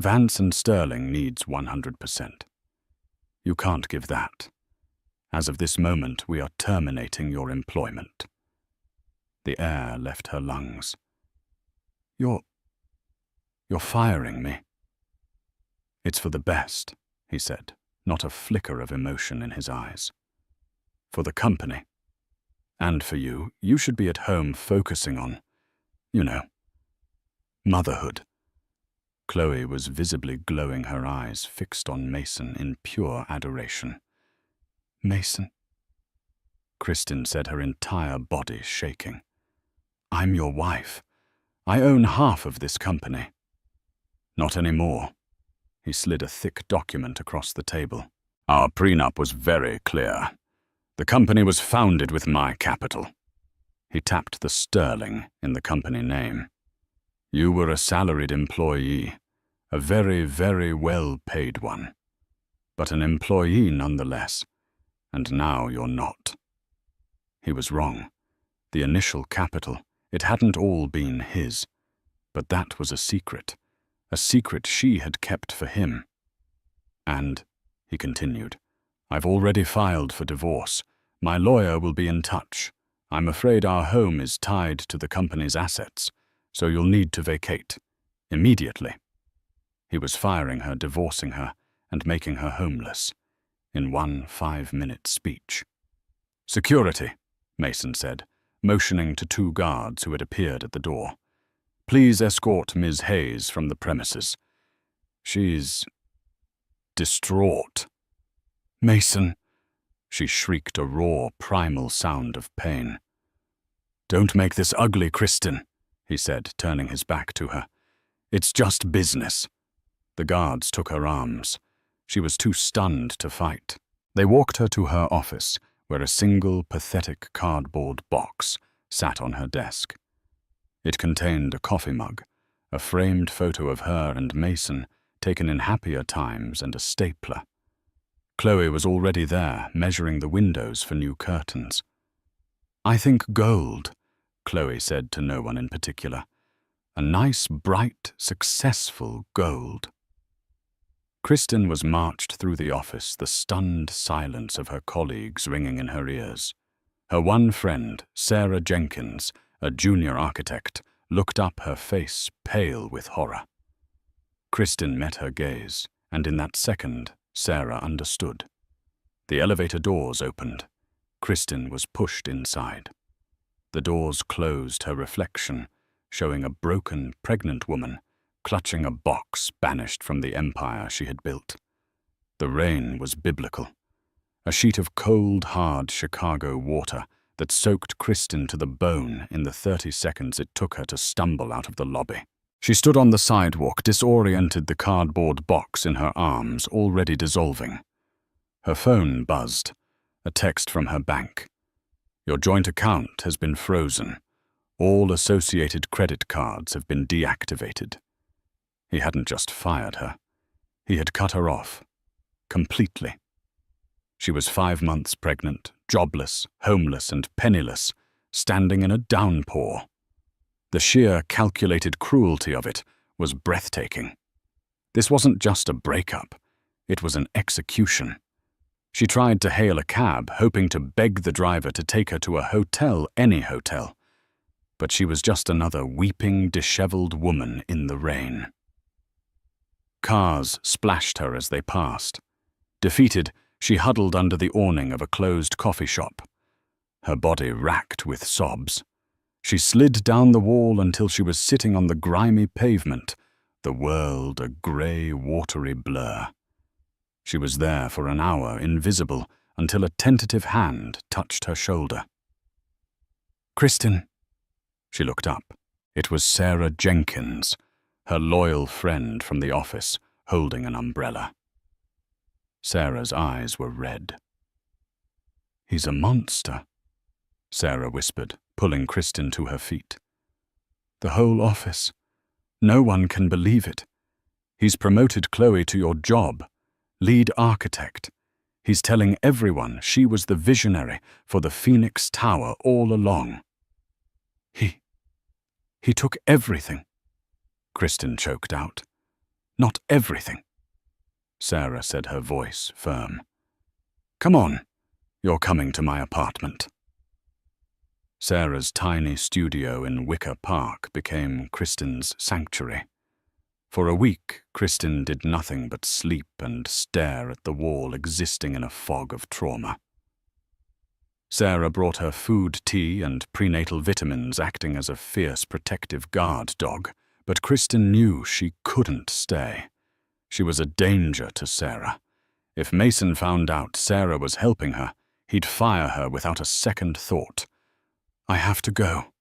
Vance and Sterling needs 100%. You can't give that. As of this moment, we are terminating your employment. The air left her lungs. You're firing me. It's for the best, he said, not a flicker of emotion in his eyes. For the company. And for you, you should be at home focusing on, motherhood. Chloe was visibly glowing, her eyes fixed on Mason in pure adoration. Mason? Kristen said, her entire body shaking. I'm your wife. I own half of this company. Not anymore. He slid a thick document across the table. Our prenup was very clear. The company was founded with my capital. He tapped the sterling in the company name. You were a salaried employee, a very, very well-paid one, but an employee nonetheless, and now you're not. He was wrong. The initial capital, it hadn't all been his, but that was a secret she had kept for him. And, he continued, I've already filed for divorce. My lawyer will be in touch. I'm afraid our home is tied to the company's assets, so you'll need to vacate. Immediately. He was firing her, divorcing her, and making her homeless, in one 5-minute speech. Security, Mason said, motioning to 2 guards who had appeared at the door. Please escort Ms. Hayes from the premises. She's distraught. Mason, she shrieked, a raw, primal sound of pain. Don't make this ugly, Kristen, he said, turning his back to her. It's just business. The guards took her arms. She was too stunned to fight. They walked her to her office, where a single, pathetic cardboard box sat on her desk. It contained a coffee mug, a framed photo of her and Mason, taken in happier times, and a stapler. Chloe was already there, measuring the windows for new curtains. I think gold, Chloe said to no one in particular. A nice, bright, successful gold. Kristen was marched through the office, the stunned silence of her colleagues ringing in her ears. Her one friend, Sarah Jenkins, a junior architect, looked up, her face pale with horror. Kristen met her gaze, and in that second, Sarah understood. The elevator doors opened. Kristen was pushed inside. The doors closed her reflection, showing a broken, pregnant woman clutching a box banished from the empire she had built. The rain was biblical. A sheet of cold, hard Chicago water that soaked Kristen to the bone in the 30 seconds it took her to stumble out of the lobby. She stood on the sidewalk, disoriented, the cardboard box in her arms already dissolving. Her phone buzzed, a text from her bank. Your joint account has been frozen. All associated credit cards have been deactivated. He hadn't just fired her. He had cut her off. Completely. She was 5 months pregnant, jobless, homeless, and penniless, standing in a downpour. The sheer calculated cruelty of it was breathtaking. This wasn't just a breakup. It was an execution. She tried to hail a cab, hoping to beg the driver to take her to a hotel, any hotel. But she was just another weeping, disheveled woman in the rain. Cars splashed her as they passed. Defeated, she huddled under the awning of a closed coffee shop. Her body racked with sobs. She slid down the wall until she was sitting on the grimy pavement, the world a grey, watery blur. She was there for an hour, invisible, until a tentative hand touched her shoulder. "Kristen." She looked up. It was Sarah Jenkins, her loyal friend from the office, holding an umbrella. Sarah's eyes were red. "He's a monster," Sarah whispered, pulling Kristen to her feet. "The whole office. No one can believe it. He's promoted Chloe to your job, lead architect. He's telling everyone she was the visionary for the Phoenix Tower all along. He took everything," Kristen choked out. "Not everything." Sarah said, her voice firm. "Come on, you're coming to my apartment." Sarah's tiny studio in Wicker Park became Kristen's sanctuary. For a week, Kristen did nothing but sleep and stare at the wall existing in a fog of trauma. Sarah brought her food, tea, and prenatal vitamins, acting as a fierce protective guard dog, but Kristen knew she couldn't stay. She was a danger to Sarah. If Mason found out Sarah was helping her, he'd fire her without a second thought. "I have to go,"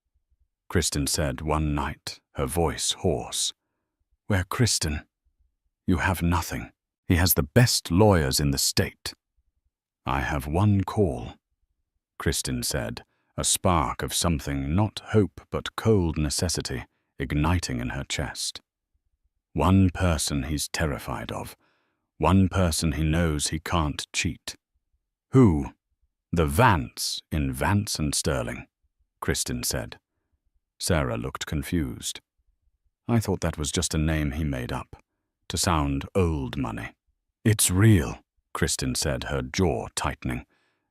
Kristen said one night, her voice hoarse. "Where Kristen? You have nothing. He has the best lawyers in the state." "I have one call," Kristen said, a spark of something not hope but cold necessity igniting in her chest. One person he's terrified of. One person he knows he can't cheat. "Who?" "The Vance in Vance and Sterling," Kristen said. Sarah looked confused. "I thought that was just a name he made up, to sound old money." "It's real," Kristen said, her jaw tightening.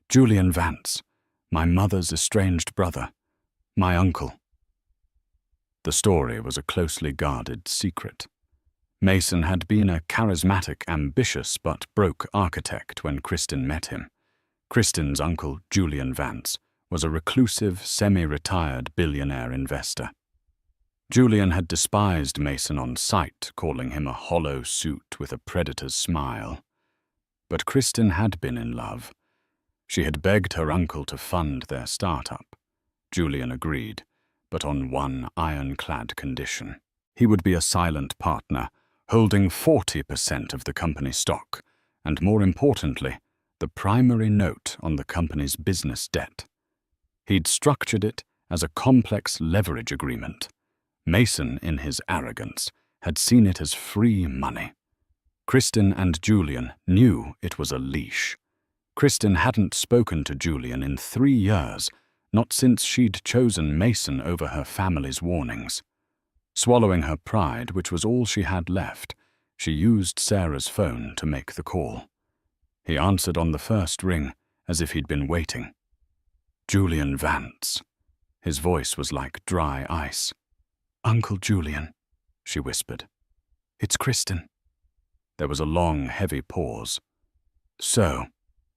"Julian Vance, my mother's estranged brother, my uncle." The story was a closely guarded secret. Mason had been a charismatic, ambitious, but broke architect when Kristen met him. Kristen's uncle, Julian Vance, was a reclusive, semi-retired billionaire investor. Julian had despised Mason on sight, calling him a hollow suit with a predator's smile. But Kristen had been in love. She had begged her uncle to fund their startup. Julian agreed, but on one ironclad condition. He would be a silent partner, holding 40% of the company stock, and more importantly, the primary note on the company's business debt. He'd structured it as a complex leverage agreement. Mason, in his arrogance, had seen it as free money. Kristen and Julian knew it was a leash. Kristen hadn't spoken to Julian in 3 years, not since she'd chosen Mason over her family's warnings. Swallowing her pride, which was all she had left, she used Sarah's phone to make the call. He answered on the first ring, as if he'd been waiting. "Julian Vance." His voice was like dry ice. "Uncle Julian," she whispered. It's Kristen. There was a long, heavy pause. So,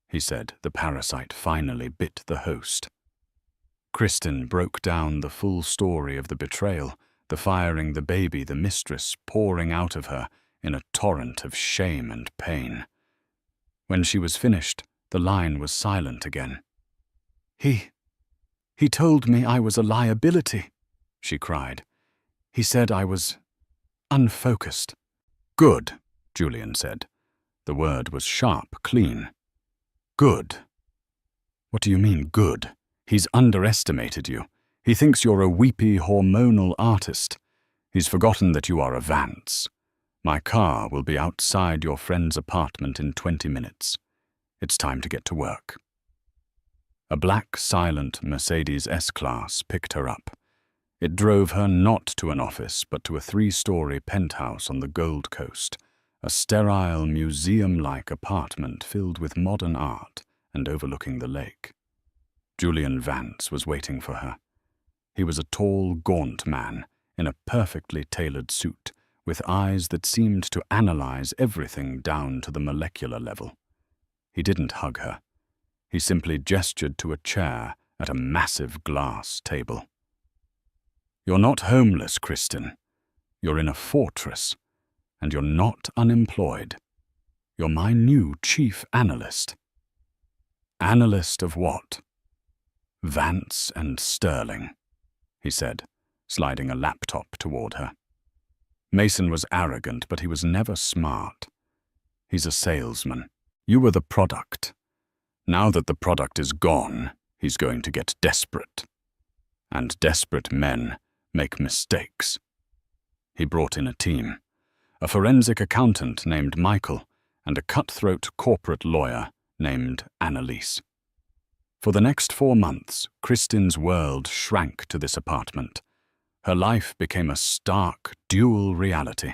he said, the parasite finally bit the host. Kristen broke down the full story of the betrayal, the firing, the baby, the mistress pouring out of her in a torrent of shame and pain. When she was finished, the line was silent again. He told me I was a liability, she cried. He said I was unfocused. Good, Julian said. The word was sharp, clean. Good. What do you mean, good? He's underestimated you. He thinks you're a weepy, hormonal artist. He's forgotten that you are a Vance. My car will be outside your friend's apartment in 20 minutes. It's time to get to work. A black, silent Mercedes S-Class picked her up. It drove her not to an office, but to a 3-story penthouse on the Gold Coast, a sterile, museum-like apartment filled with modern art and overlooking the lake. Julian Vance was waiting for her. He was a tall, gaunt man in a perfectly tailored suit, with eyes that seemed to analyze everything down to the molecular level. He didn't hug her. He simply gestured to a chair at a massive glass table. You're not homeless, Kristen. You're in a fortress, and you're not unemployed. You're my new chief analyst. Analyst of what? Vance and Sterling, he said, sliding a laptop toward her. Mason was arrogant, but he was never smart. He's a salesman. You were the product. Now that the product is gone, he's going to get desperate. And desperate men make mistakes. He brought in a team, a forensic accountant named Michael and a cutthroat corporate lawyer named Annalise. For the next 4 months, Kristen's world shrank to this apartment. Her life became a stark, dual reality.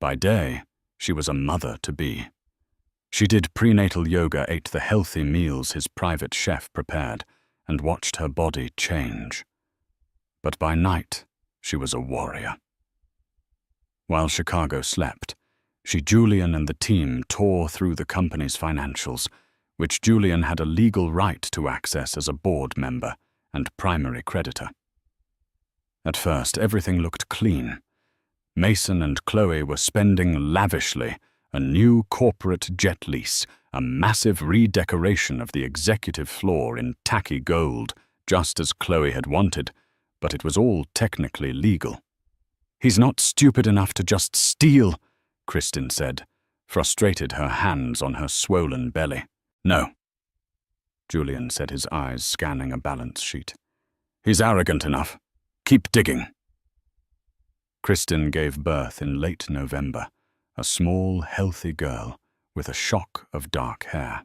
By day, she was a mother-to-be. She did prenatal yoga, ate the healthy meals his private chef prepared, and watched her body change. But by night, she was a warrior. While Chicago slept, Julian and the team tore through the company's financials, which Julian had a legal right to access as a board member and primary creditor. At first, everything looked clean. Mason and Chloe were spending lavishly, a new corporate jet lease, a massive redecoration of the executive floor in tacky gold, just as Chloe had wanted, but it was all technically legal. He's not stupid enough to just steal, Kristen said, frustrated, her hands on her swollen belly. No, Julian said, his eyes scanning a balance sheet. He's arrogant enough. Keep digging. Kristen gave birth in late November, a small, healthy girl with a shock of dark hair.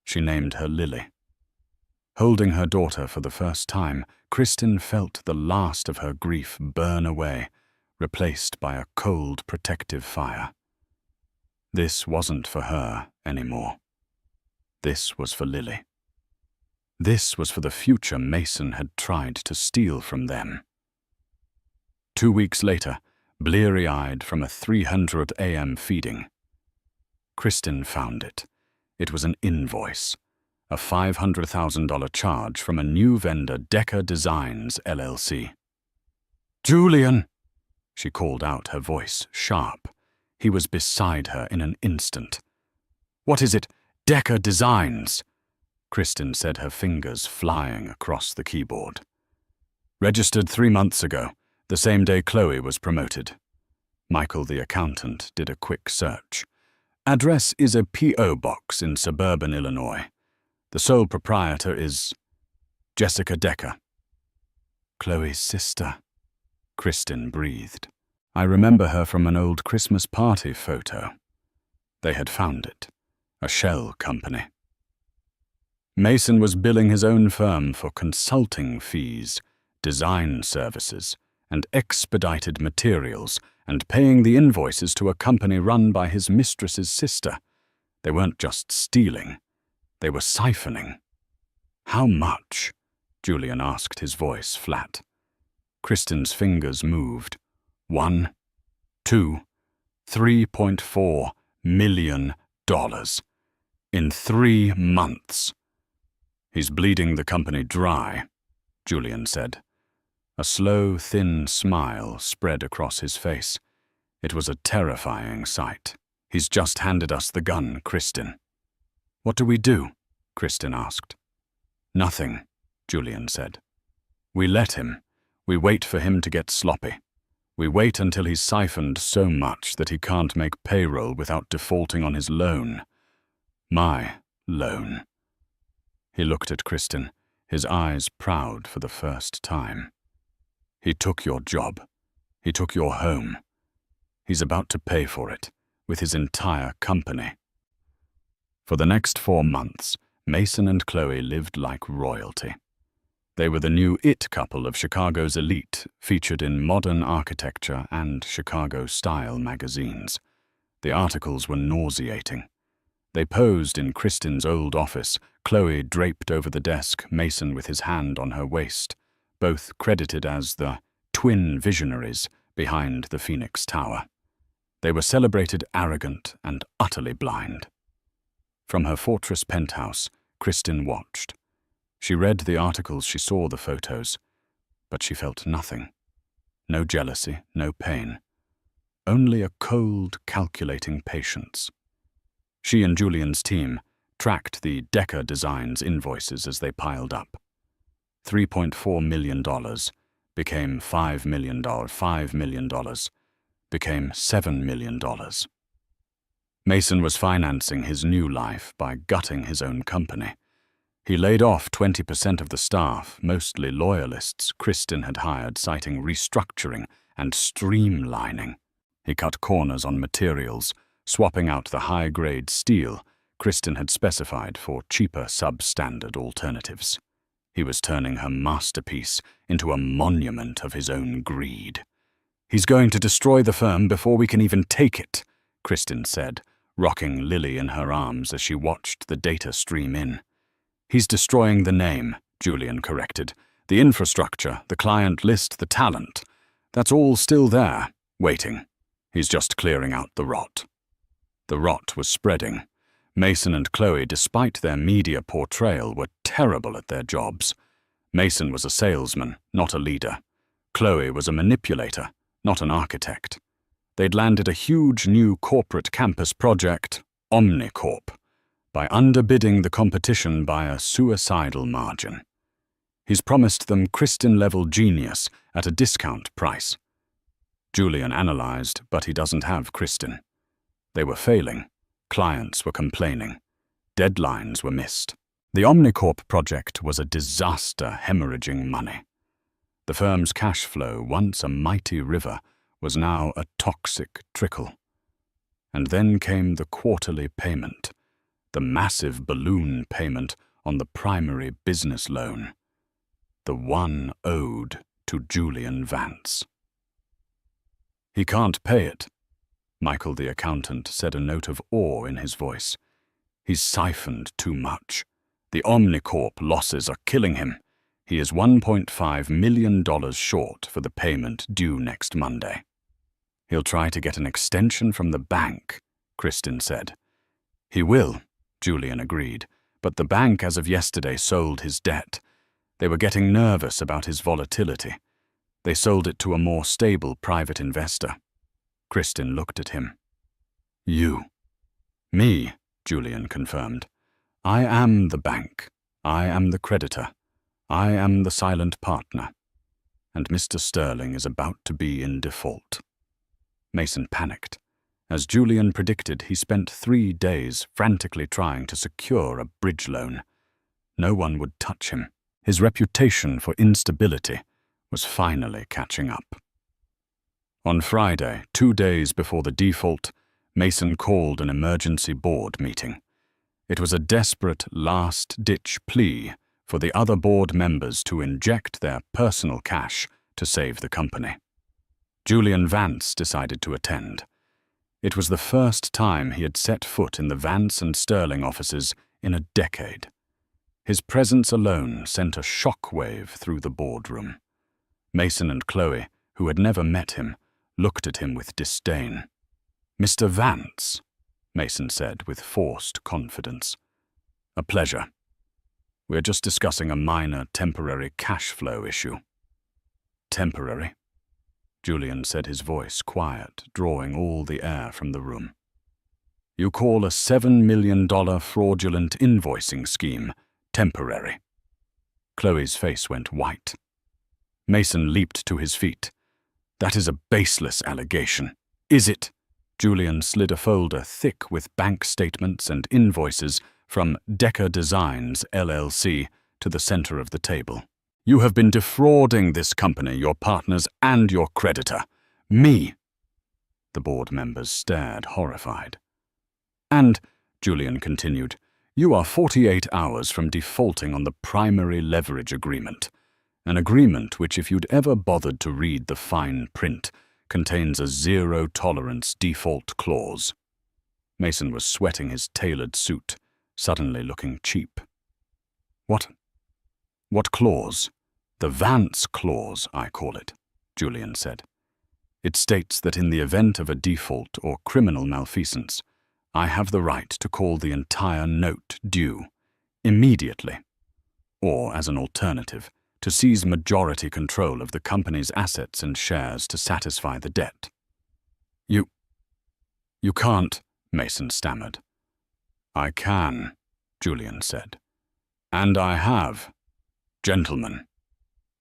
She named her Lily. Holding her daughter for the first time, Kristen felt the last of her grief burn away, replaced by a cold, protective fire. This wasn't for her anymore. This was for Lily. This was for the future Mason had tried to steal from them. 2 weeks later, bleary-eyed from a 300 a.m. feeding, Kristen found it. It was an invoice, a $500,000 charge from a new vendor, Decker Designs, LLC. Julian, she called out, her voice sharp. He was beside her in an instant. What is it? Decker Designs, Kristen said, her fingers flying across the keyboard. Registered 3 months ago, the same day Chloe was promoted. Michael, the accountant, did a quick search. Address is a P.O. box in suburban Illinois. The sole proprietor is Jessica Decker. Chloe's sister, Kristen breathed. I remember her from an old Christmas party photo. They had found it. A shell company. Mason was billing his own firm for consulting fees, design services, and expedited materials, and paying the invoices to a company run by his mistress's sister. They weren't just stealing. They were siphoning. How much? Julian asked, his voice flat. Kristen's fingers moved. 1, 2, $3.4 million. In 3 months. He's bleeding the company dry, Julian said. A slow, thin smile spread across his face. It was a terrifying sight. He's just handed us the gun, Kristin. What do we do? Kristin asked. Nothing, Julian said. We let him. We wait for him to get sloppy. We wait until he's siphoned so much that he can't make payroll without defaulting on his loan. My loan. He looked at Kristin, his eyes proud for the first time. He took your job. He took your home. He's about to pay for it, with his entire company. For the next 4 months, Mason and Chloe lived like royalty. They were the new it couple of Chicago's elite, featured in Modern Architecture and Chicago-style magazines. The articles were nauseating. They posed in Kristin's old office, Chloe draped over the desk, Mason with his hand on her waist, both credited as the twin visionaries behind the Phoenix Tower. They were celebrated arrogant and utterly blind. From her fortress penthouse, Kristin watched. She read the articles, she saw the photos, but she felt nothing. No jealousy, no pain. Only a cold, calculating patience. She and Julian's team tracked the Decca Designs invoices as they piled up. $3.4 million became $5 million, $5 million became $7 million. Mason was financing his new life by gutting his own company. He laid off 20% of the staff, mostly loyalists Kristin had hired, citing restructuring and streamlining. He cut corners on materials, swapping out the high-grade steel Kristin had specified for cheaper substandard alternatives. He was turning her masterpiece into a monument of his own greed. He's going to destroy the firm before we can even take it, Kristin said, rocking Lily in her arms as she watched the data stream in. He's destroying the name, Julian corrected. The infrastructure, the client list, the talent. That's all still there, waiting. He's just clearing out the rot. The rot was spreading. Mason and Chloe, despite their media portrayal, were terrible at their jobs. Mason was a salesman, not a leader. Chloe was a manipulator, not an architect. They'd landed a huge new corporate campus project, Omnicorp, by underbidding the competition by a suicidal margin. He's promised them Kristin-level genius at a discount price. Julian analyzed, but he doesn't have Kristin. They were failing. Clients were complaining. Deadlines were missed. The Omnicorp project was a disaster, hemorrhaging money. The firm's cash flow, once a mighty river, was now a toxic trickle. And then came the quarterly payment, the massive balloon payment on the primary business loan, the one owed to Julian Vance. He can't pay it, Michael the accountant said, a note of awe in his voice. He's siphoned too much. The Omnicorp losses are killing him. He is $1.5 million short for the payment due next Monday. He'll try to get an extension from the bank, Kristin said. He will, Julian agreed, but the bank as of yesterday sold his debt. They were getting nervous about his volatility. They sold it to a more stable private investor. Kristin looked at him. You. Me, Julian confirmed. I am the bank. I am the creditor. I am the silent partner. And Mr. Sterling is about to be in default. Mason panicked. As Julian predicted, he spent 3 days frantically trying to secure a bridge loan. No one would touch him. His reputation for instability was finally catching up. On Friday, 2 days before the default, Mason called an emergency board meeting. It was a desperate last-ditch plea for the other board members to inject their personal cash to save the company. Julian Vance decided to attend. It was the first time he had set foot in the Vance and Sterling offices in a decade. His presence alone sent a shockwave through the boardroom. Mason and Chloe, who had never met him, looked at him with disdain. "Mr. Vance," Mason said with forced confidence. "A pleasure. We're just discussing a minor temporary cash flow issue." "Temporary?" Julian said, his voice quiet, drawing all the air from the room. "You call a $7 million fraudulent invoicing scheme temporary?" Chloe's face went white. Mason leaped to his feet. "That is a baseless allegation." "Is it?" Julian slid a folder thick with bank statements and invoices from Decker Designs, LLC, to the center of the table. "You have been defrauding this company, your partners, and your creditor. Me." The board members stared, horrified. "And," Julian continued, "you are 48 hours from defaulting on the primary leverage agreement, an agreement which, if you'd ever bothered to read the fine print, contains a zero-tolerance default clause." Mason was sweating his tailored suit, suddenly looking cheap. What clause?" "The Vance clause, I call it," Julian said. "It states that in the event of a default or criminal malfeasance, I have the right to call the entire note due, immediately, or, as an alternative, to seize majority control of the company's assets and shares to satisfy the debt." You can't," Mason stammered. "I can," Julian said. "And I have. Gentlemen,"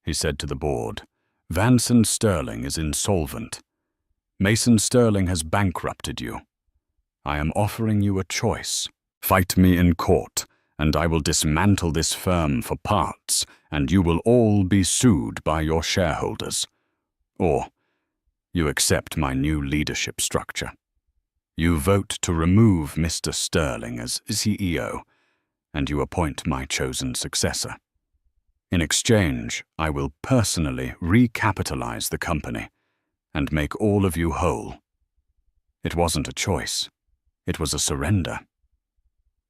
he said to the board, "Vance and Sterling is insolvent. Mason Sterling has bankrupted you. I am offering you a choice. Fight me in court, and I will dismantle this firm for parts, and you will all be sued by your shareholders. Or you accept my new leadership structure. You vote to remove Mr. Sterling as CEO, and you appoint my chosen successor. In exchange, I will personally recapitalize the company and make all of you whole." It wasn't a choice. It was a surrender.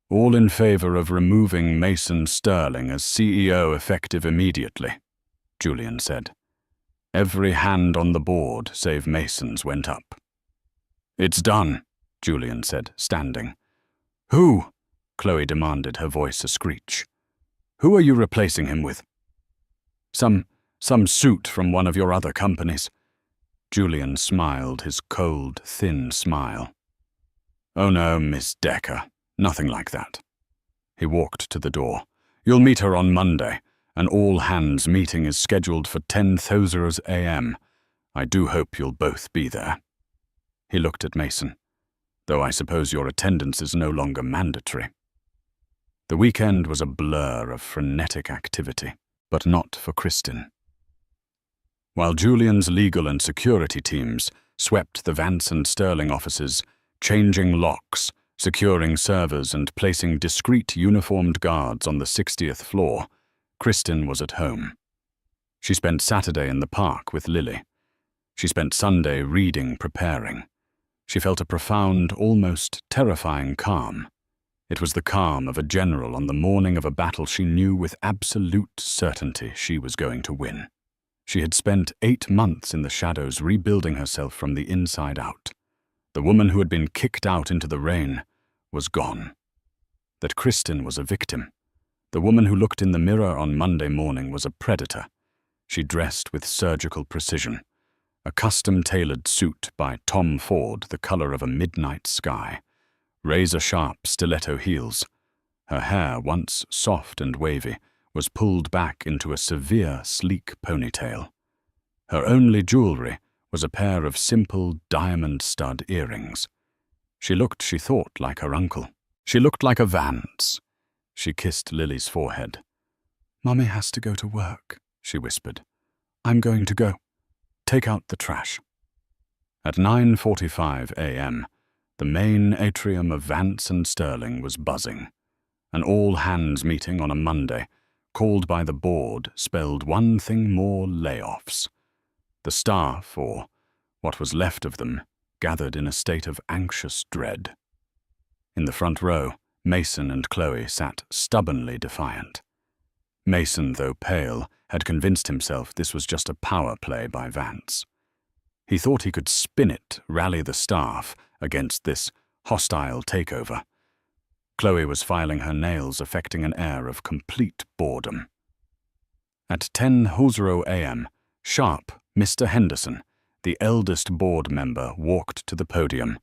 "All in favor of removing Mason Sterling as CEO effective immediately," Julian said. Every hand on the board, save Mason's, went up. "It's done," Julian said, standing. "Who?" Chloe demanded, her voice a screech. "Who are you replacing him with?" Some suit from one of your other companies." Julian smiled, his cold, thin smile. "Oh no, Miss Decker, nothing like that." He walked to the door. "You'll meet her on Monday. An all-hands meeting is scheduled for 10:00 a.m. I do hope you'll both be there." He looked at Mason. "Though I suppose your attendance is no longer mandatory." The weekend was a blur of frenetic activity, but not for Kristin. While Julian's legal and security teams swept the Vance and Sterling offices, changing locks, securing servers, and placing discreet uniformed guards on the 60th floor, Kristin was at home. She spent Saturday in the park with Lily. She spent Sunday reading, preparing. She felt a profound, almost terrifying calm. It was the calm of a general on the morning of a battle she knew with absolute certainty she was going to win. She had spent 8 months in the shadows rebuilding herself from the inside out. The woman who had been kicked out into the rain was gone. That Kristin was a victim. The woman who looked in the mirror on Monday morning was a predator. She dressed with surgical precision. A custom-tailored suit by Tom Ford, the color of a midnight sky. Razor-sharp stiletto heels. Her hair, once soft and wavy, was pulled back into a severe, sleek ponytail. Her only jewelry was a pair of simple diamond stud earrings. She looked, she thought, like her uncle. She looked like a Vance. She kissed Lily's forehead. "Mummy has to go to work," she whispered. "I'm going to go. Take out the trash." At 9:45 a.m., the main atrium of Vance and Sterling was buzzing. An all-hands meeting on a Monday, called by the board, spelled one thing more: layoffs. The staff, or what was left of them, gathered in a state of anxious dread. In the front row, Mason and Chloe sat stubbornly defiant. Mason, though pale, had convinced himself this was just a power play by Vance. He thought he could spin it, rally the staff against this hostile takeover. Chloe was filing her nails, affecting an air of complete boredom. At 10:00 a.m., sharp Mr. Henderson, the eldest board member, walked to the podium,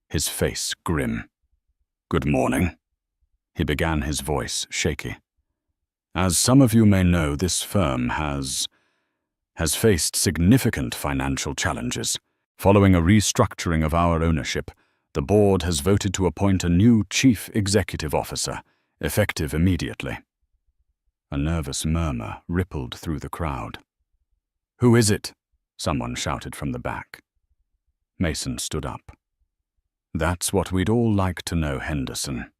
his face grim. "Good morning," he began, his voice shaky. "As some of you may know, this firm has faced significant financial challenges. Following a restructuring of our ownership, the board has voted to appoint a new chief executive officer, effective immediately." A nervous murmur rippled through the crowd. "Who is it?" someone shouted from the back. Mason stood up. "That's what we'd all like to know, Henderson.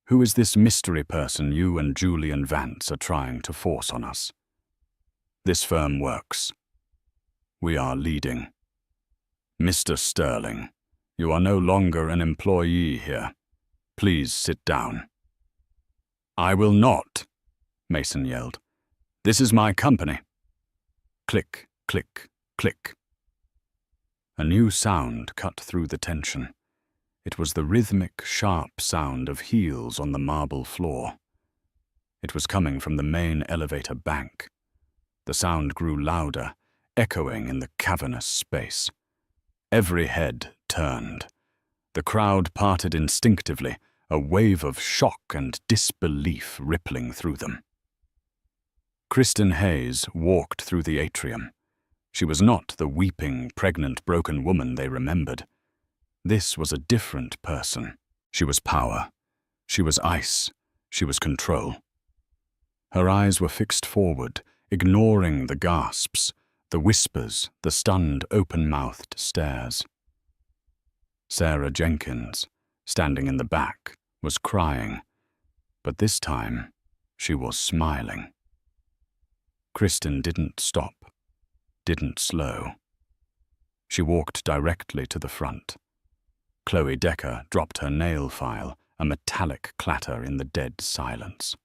Who is this mystery person you and Julian Vance are trying to force on us? This firm works. We are leading. Mr. Sterling, you are no longer an employee here. Please sit down." "I will not," Mason yelled. "This is my company." Click, click, click. A new sound cut through the tension. It was the rhythmic, sharp sound of heels on the marble floor. It was coming from the main elevator bank. The sound grew louder, echoing in the cavernous space. Every head turned. The crowd parted instinctively, a wave of shock and disbelief rippling through them. Kristen Hayes walked through the atrium. She was not the weeping, pregnant, broken woman they remembered. This was a different person. She was power. She was ice. She was control. Her eyes were fixed forward, ignoring the gasps, the whispers, the stunned, open-mouthed stares. Sarah Jenkins, standing in the back, was crying, but this time she was smiling. Kristen didn't stop, didn't slow. She walked directly to the front. Chloe Decker dropped her nail file, a metallic clatter in the dead silence.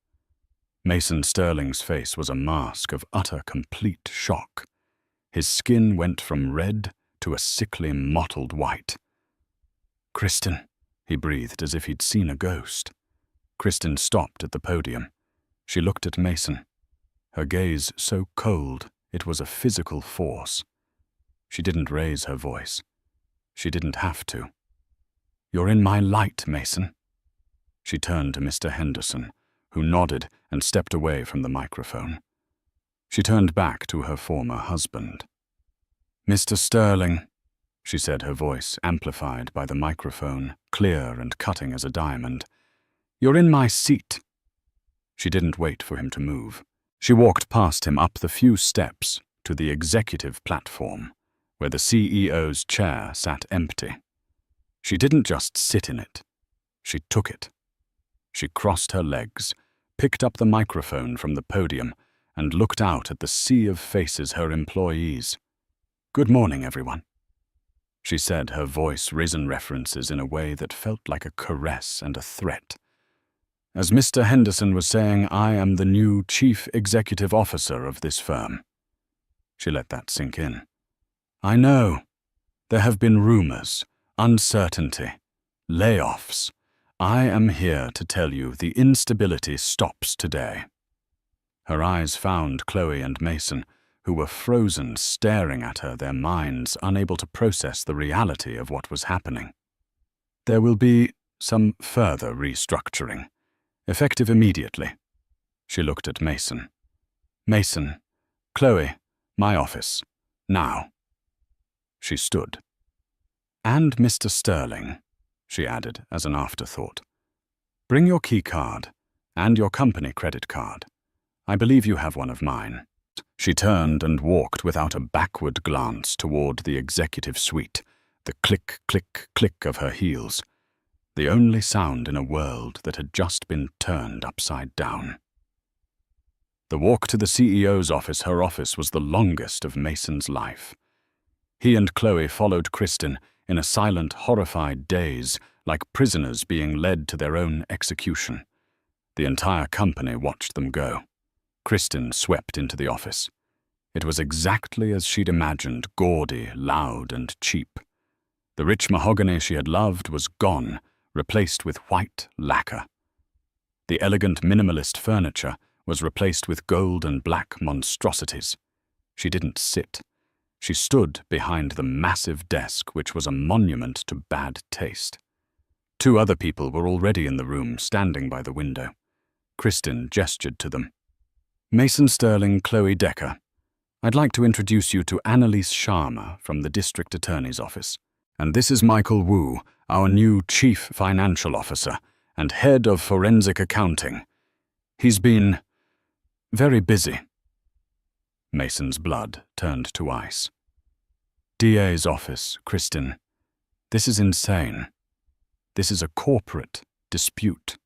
Mason Sterling's face was a mask of utter, complete shock. His skin went from red to a sickly, mottled white. "Kristen," he breathed as if he'd seen a ghost. Kristen stopped at the podium. She looked at Mason. Her gaze so cold, it was a physical force. She didn't raise her voice. She didn't have to. "You're in my light, Mason." She turned to Mr. Henderson, who nodded and stepped away from the microphone. She turned back to her former husband. "Mr. Sterling," she said, her voice amplified by the microphone, clear and cutting as a diamond. "You're in my seat." She didn't wait for him to move. She walked past him up the few steps to the executive platform, where the CEO's chair sat empty. She didn't just sit in it. She took it. She crossed her legs, picked up the microphone from the podium, and looked out at the sea of faces, her employees. "Good morning, everyone," she said, her voice risen references in a way that felt like a caress and a threat. "As Mr. Henderson was saying, I am the new chief executive officer of this firm." She let that sink in. "I know. There have been rumors, uncertainty, layoffs. I am here to tell you the instability stops today." Her eyes found Chloe and Mason, who were frozen, staring at her, their minds unable to process the reality of what was happening. "There will be some further restructuring, effective immediately." She looked at Mason. "Mason, Chloe, my office, now." She stood. "And Mr. Sterling," she added as an afterthought. "Bring your key card and your company credit card. I believe you have one of mine." She turned and walked without a backward glance toward the executive suite, the click, click, click of her heels, the only sound in a world that had just been turned upside down. The walk to the CEO's office, her office, was the longest of Mason's life. He and Chloe followed Kristen in a silent, horrified daze, like prisoners being led to their own execution. The entire company watched them go. Kristen swept into the office. It was exactly as she'd imagined, gaudy, loud, and cheap. The rich mahogany she had loved was gone, replaced with white lacquer. The elegant minimalist furniture was replaced with gold and black monstrosities. She didn't sit. She stood behind the massive desk, which was a monument to bad taste. 2 other people were already in the room, standing by the window. Kristin gestured to them. "Mason Sterling, Chloe Decker. I'd like to introduce you to Annalise Sharma from the District Attorney's Office. And this is Michael Wu, our new Chief Financial Officer and Head of Forensic Accounting. He's been very busy." Mason's blood turned to ice. "DA's office, Kristin. This is insane. This is a corporate dispute."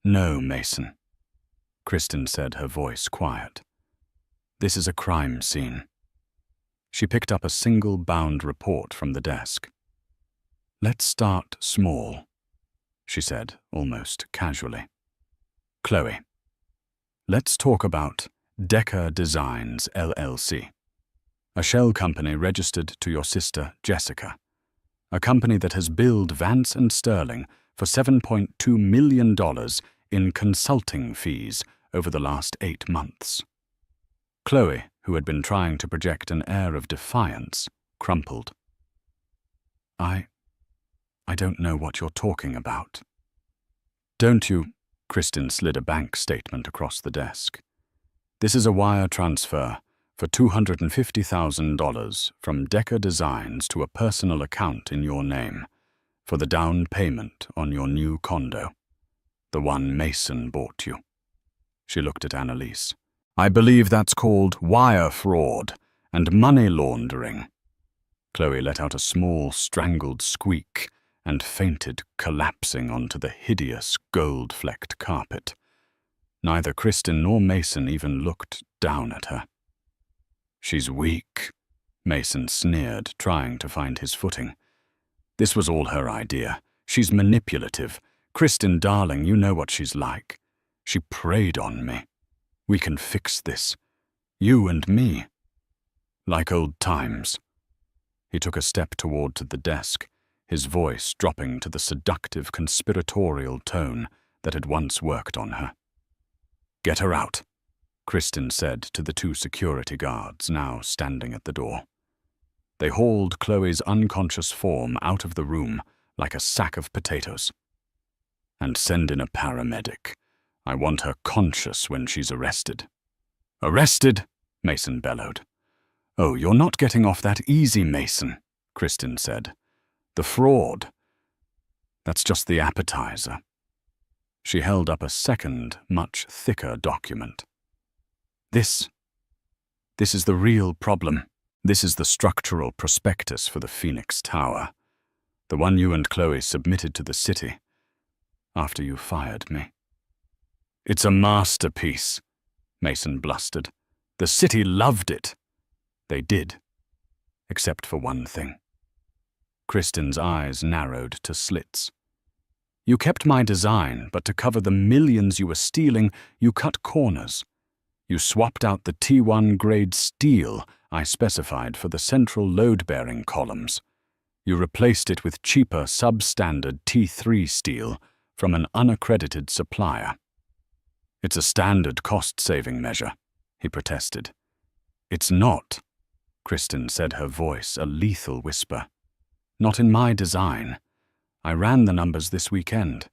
"No, Mason," Kristin said, her voice quiet. "This is a crime scene." She picked up a single bound report from the desk. "Let's start small," she said, almost casually. "Chloe, let's talk about Decker Designs, LLC, a shell company registered to your sister, Jessica, a company that has billed Vance and Sterling for $7.2 million in consulting fees over the last 8 months. Chloe, who had been trying to project an air of defiance, crumpled. I don't know what you're talking about." "Don't you?" Kristin slid a bank statement across the desk. "This is a wire transfer for $250,000 from Decker Designs to a personal account in your name for the down payment on your new condo, the one Mason bought you." She looked at Annalise. "I believe that's called wire fraud and money laundering." Chloe let out a small, strangled squeak and fainted, collapsing onto the hideous, gold-flecked carpet. Neither Kristin nor Mason even looked down at her. "She's weak," Mason sneered, trying to find his footing. "This was all her idea. She's manipulative. Kristin, darling, you know what she's like. She preyed on me. We can fix this. You and me. Like old times." He took a step toward the desk, his voice dropping to the seductive conspiratorial tone that had once worked on her. "Get her out," Kristin said to the 2 security guards now standing at the door. They hauled Chloe's unconscious form out of the room like a sack of potatoes. "And send in a paramedic. I want her conscious when she's arrested." "Arrested?" Mason bellowed. "Oh, you're not getting off that easy, Mason," Kristin said. "The fraud. That's just the appetizer." She held up a second, much thicker document. This is the real problem. This is the structural prospectus for the Phoenix Tower, the one you and Chloe submitted to the city after you fired me." "It's a masterpiece," Mason blustered. "The city loved it." "They did, except for one thing." Kristin's eyes narrowed to slits. "You kept my design, but to cover the millions you were stealing, you cut corners. You swapped out the T1 grade steel I specified for the central load-bearing columns. You replaced it with cheaper substandard T3 steel from an unaccredited supplier." "It's a standard cost-saving measure," he protested. "It's not," Kristin said, her voice a lethal whisper. "Not in my design. I ran the numbers this weekend.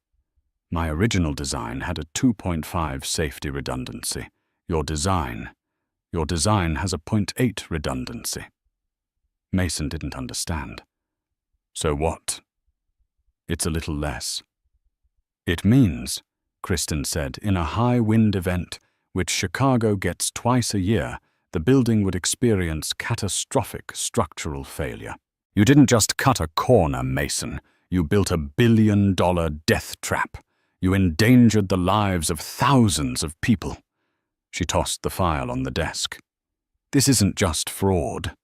My original design had a 2.5 safety redundancy. Your design has a 0.8 redundancy." Mason didn't understand. "So what?" "It's a little less." "It means," Kristin said, "in a high-wind event, which Chicago gets twice a year, the building would experience catastrophic structural failure. You didn't just cut a corner, Mason. You built a billion-dollar death trap. You endangered the lives of thousands of people." She tossed the file on the desk. "This isn't just fraud.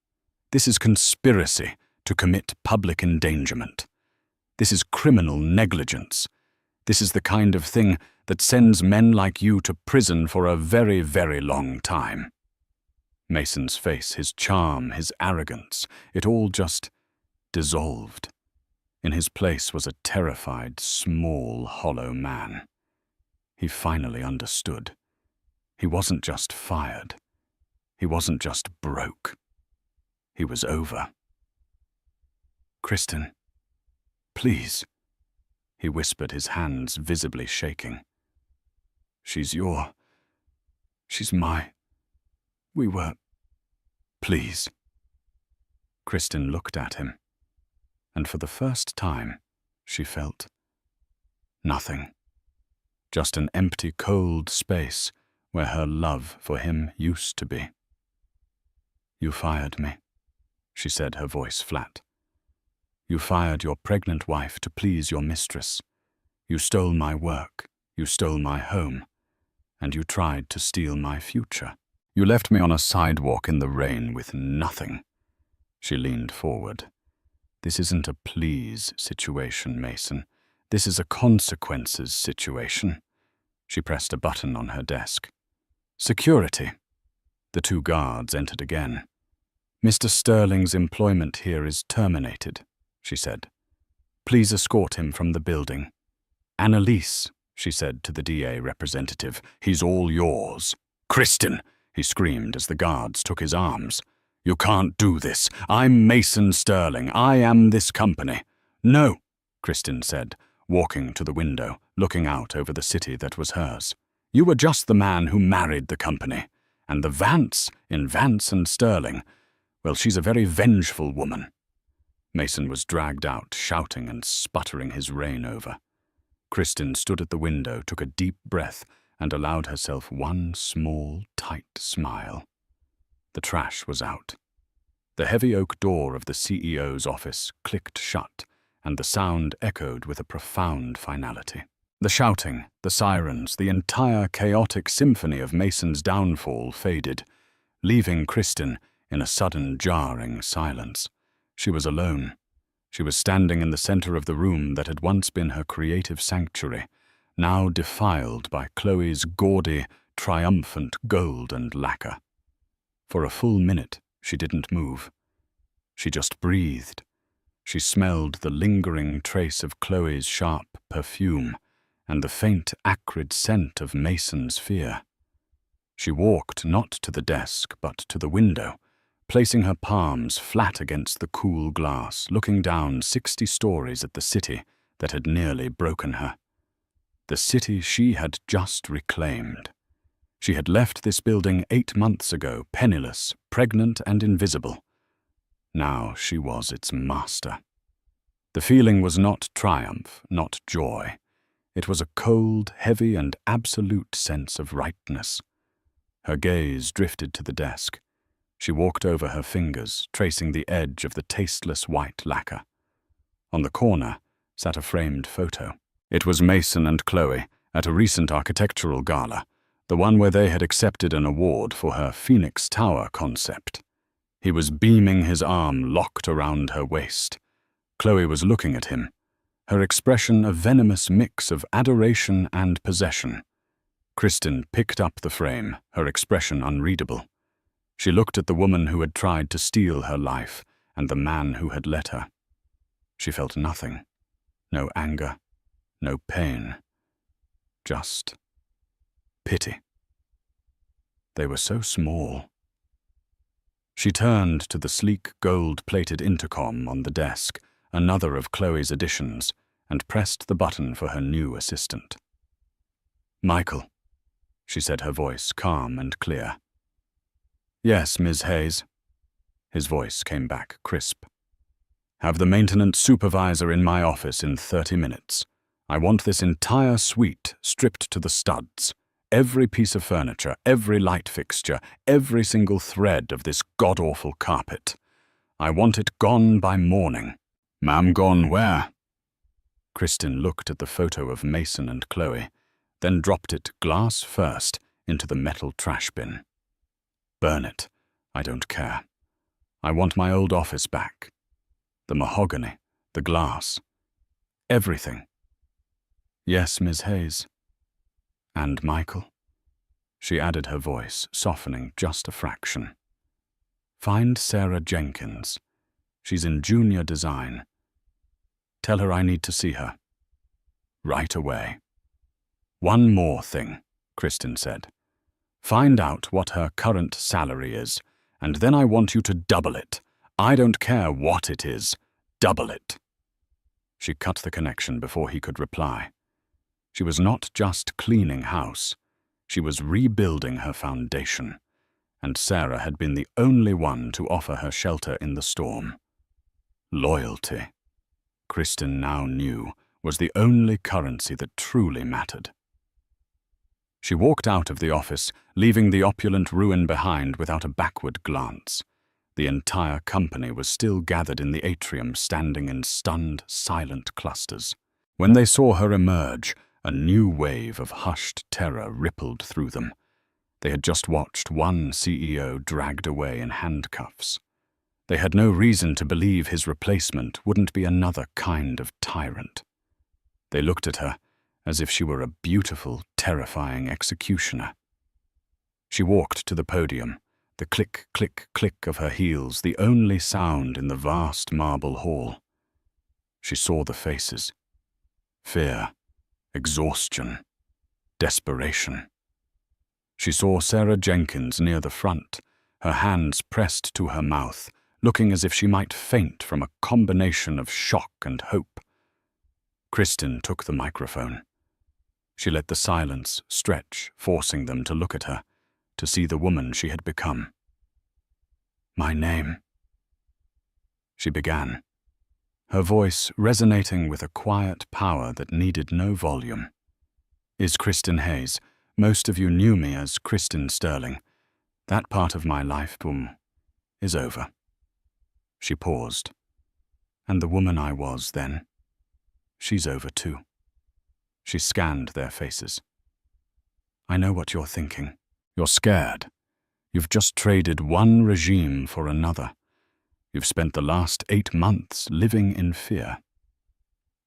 This is conspiracy to commit public endangerment. This is criminal negligence. This is the kind of thing that sends men like you to prison for a very, very long time." Mason's face, his charm, his arrogance, it all just dissolved. In his place was a terrified, small, hollow man. He finally understood. He wasn't just fired. He wasn't just broke. He was over. "Kristen, please," he whispered, his hands visibly shaking. She's my... We were... Please." Kristen looked at him, and for the first time, she felt nothing. Just an empty, cold space where her love for him used to be. "You fired me," she said, her voice flat. "You fired your pregnant wife to please your mistress. You stole my work, you stole my home, and you tried to steal my future. You left me on a sidewalk in the rain with nothing." She leaned forward. "This isn't a please situation, Mason. This is a consequences situation." She pressed a button on her desk. "Security." The two guards entered again. "Mr. Sterling's employment here is terminated," she said. "Please escort him from the building." "Annalise," she said to the DA representative, "he's all yours." "Kristen," he screamed as the guards took his arms. "You can't do this. I'm Mason Sterling. I am this company." "No," Kristen said, walking to the window, looking out over the city that was hers. "You were just the man who married the company. And the Vance in Vance and Sterling, well, she's a very vengeful woman." Mason was dragged out, shouting and sputtering his rein over. Kristen stood at the window, took a deep breath, and allowed herself one small, tight smile. The trash was out. The heavy oak door of the CEO's office clicked shut, and the sound echoed with a profound finality. The shouting, the sirens, the entire chaotic symphony of Mason's downfall faded, leaving Kristen in a sudden, jarring silence. She was alone. She was standing in the center of the room that had once been her creative sanctuary, now defiled by Chloe's gaudy, triumphant gold and lacquer. For a full minute, she didn't move. She just breathed. She smelled the lingering trace of Chloe's sharp perfume and the faint, acrid scent of Mason's fear. She walked not to the desk, but to the window, placing her palms flat against the cool glass, looking down 60 stories at the city that had nearly broken her. The city she had just reclaimed. She had left this building 8 months ago, penniless, pregnant and invisible. Now she was its master. The feeling was not triumph, not joy. It was a cold, heavy and absolute sense of rightness. Her gaze drifted to the desk. She walked over her fingers, tracing the edge of the tasteless white lacquer. On the corner sat a framed photo. It was Mason and Chloe at a recent architectural gala, the one where they had accepted an award for her Phoenix Tower concept. He was beaming, his arm locked around her waist. Chloe was looking at him, her expression a venomous mix of adoration and possession. Kristen picked up the frame, her expression unreadable. She looked at the woman who had tried to steal her life and the man who had let her. She felt nothing. No anger, no pain. Just pity. They were so small. She turned to the sleek gold-plated intercom on the desk, another of Chloe's additions, and pressed the button for her new assistant. "Michael," she said, her voice calm and clear. "Yes, Ms. Hayes." His voice came back crisp. "Have the maintenance supervisor in my office in 30 minutes. I want this entire suite stripped to the studs. Every piece of furniture, every light fixture, every single thread of this god-awful carpet. I want it gone by morning." "Ma'am, gone where?" Kristen looked at the photo of Mason and Chloe, then dropped it glass first into the metal trash bin. "Burn it. I don't care. I want my old office back. The mahogany, the glass, everything." "Yes, Ms. Hayes." "And Michael?" She added her voice, softening just a fraction. Find Sarah Jenkins. She's in junior design. Tell her I need to see her. Right away. One more thing, Kristen said. Find out what her current salary is, and then I want you to double it. I don't care what it is. Double it. She cut the connection before he could reply. She was not just cleaning house. She was rebuilding her foundation, and Sarah had been the only one to offer her shelter in the storm. Loyalty, Kristen now knew, was the only currency that truly mattered. She walked out of the office, leaving the opulent ruin behind without a backward glance. The entire company was still gathered in the atrium, standing in stunned, silent clusters. When they saw her emerge, a new wave of hushed terror rippled through them. They had just watched one CEO dragged away in handcuffs. They had no reason to believe his replacement wouldn't be another kind of tyrant. They looked at her as if she were a beautiful, terrifying executioner. She walked to the podium, the click, click, click of her heels the only sound in the vast marble hall. She saw the faces. Fear, exhaustion, desperation. She saw Sarah Jenkins near the front, her hands pressed to her mouth, looking as if she might faint from a combination of shock and hope. Kristen took the microphone. She let the silence stretch, forcing them to look at her, to see the woman she had become. "My name," she began, her voice resonating with a quiet power that needed no volume, "is Kristen Hayes. Most of you knew me as Kristen Sterling. That part of my life, is over." She paused. "And the woman I was then, she's over too." She scanned their faces. "I know what you're thinking. You're scared. You've just traded one regime for another. You've spent the last 8 months living in fear.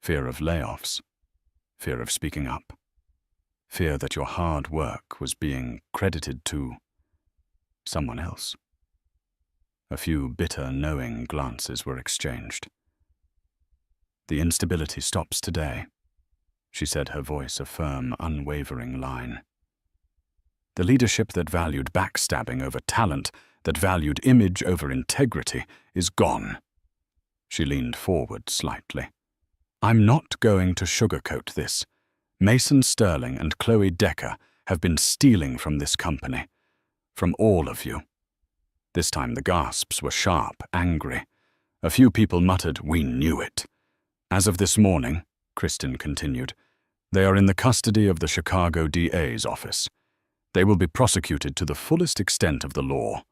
Fear of layoffs. Fear of speaking up. Fear that your hard work was being credited to someone else." A few bitter, knowing glances were exchanged. "The instability stops today," she said, her voice a firm, unwavering line. "The leadership that valued backstabbing over talent, that valued image over integrity, is gone." She leaned forward slightly. "I'm not going to sugarcoat this. Mason Sterling and Chloe Decker have been stealing from this company. From all of you." This time the gasps were sharp, angry. A few people muttered, "We knew it." "As of this morning," Kristen continued, "they are in the custody of the Chicago DA's office. They will be prosecuted to the fullest extent of the law.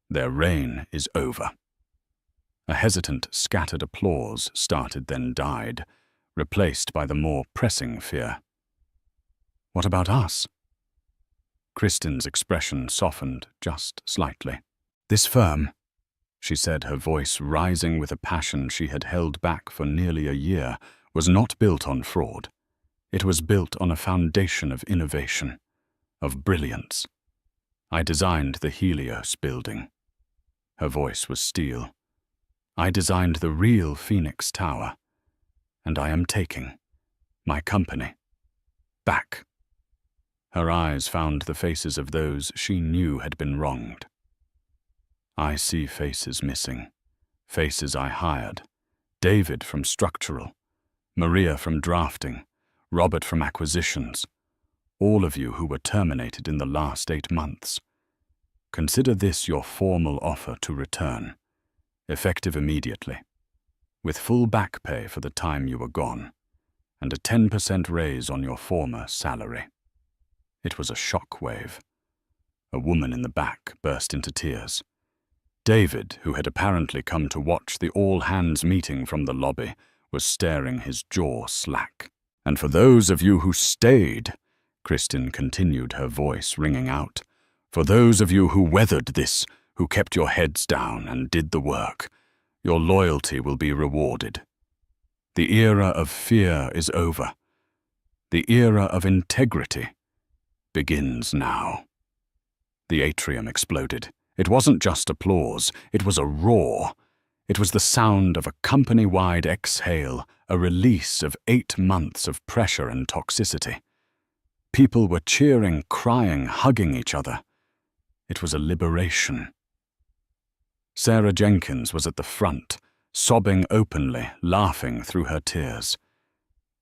Their reign is over." A hesitant, scattered applause started, then died, replaced by the more pressing fear. "What about us?" Kristen's expression softened just slightly. "This firm," she said, her voice rising with a passion she had held back for nearly a year, "was not built on fraud. It was built on a foundation of innovation, of brilliance. I designed the Helios building." Her voice was steel. "I designed the real Phoenix Tower, and I am taking my company back." Her eyes found the faces of those she knew had been wronged. "I see faces missing, faces I hired. David from structural, Maria from drafting, Robert from acquisitions. All of you who were terminated in the last 8 months. Consider this your formal offer to return, effective immediately, with full back pay for the time you were gone, and a 10% raise on your former salary." It was a shock wave. A woman in the back burst into tears. David, who had apparently come to watch the all-hands meeting from the lobby, was staring his jaw slack. "And for those of you who stayed," Kristen continued, her voice ringing out, "for those of you who weathered this, who kept your heads down and did the work, your loyalty will be rewarded. The era of fear is over. The era of integrity begins now." The atrium exploded. It wasn't just applause, it was a roar. It was the sound of a company-wide exhale, a release of 8 months of pressure and toxicity. People were cheering, crying, hugging each other. It was a liberation. Sarah Jenkins was at the front, sobbing openly, laughing through her tears.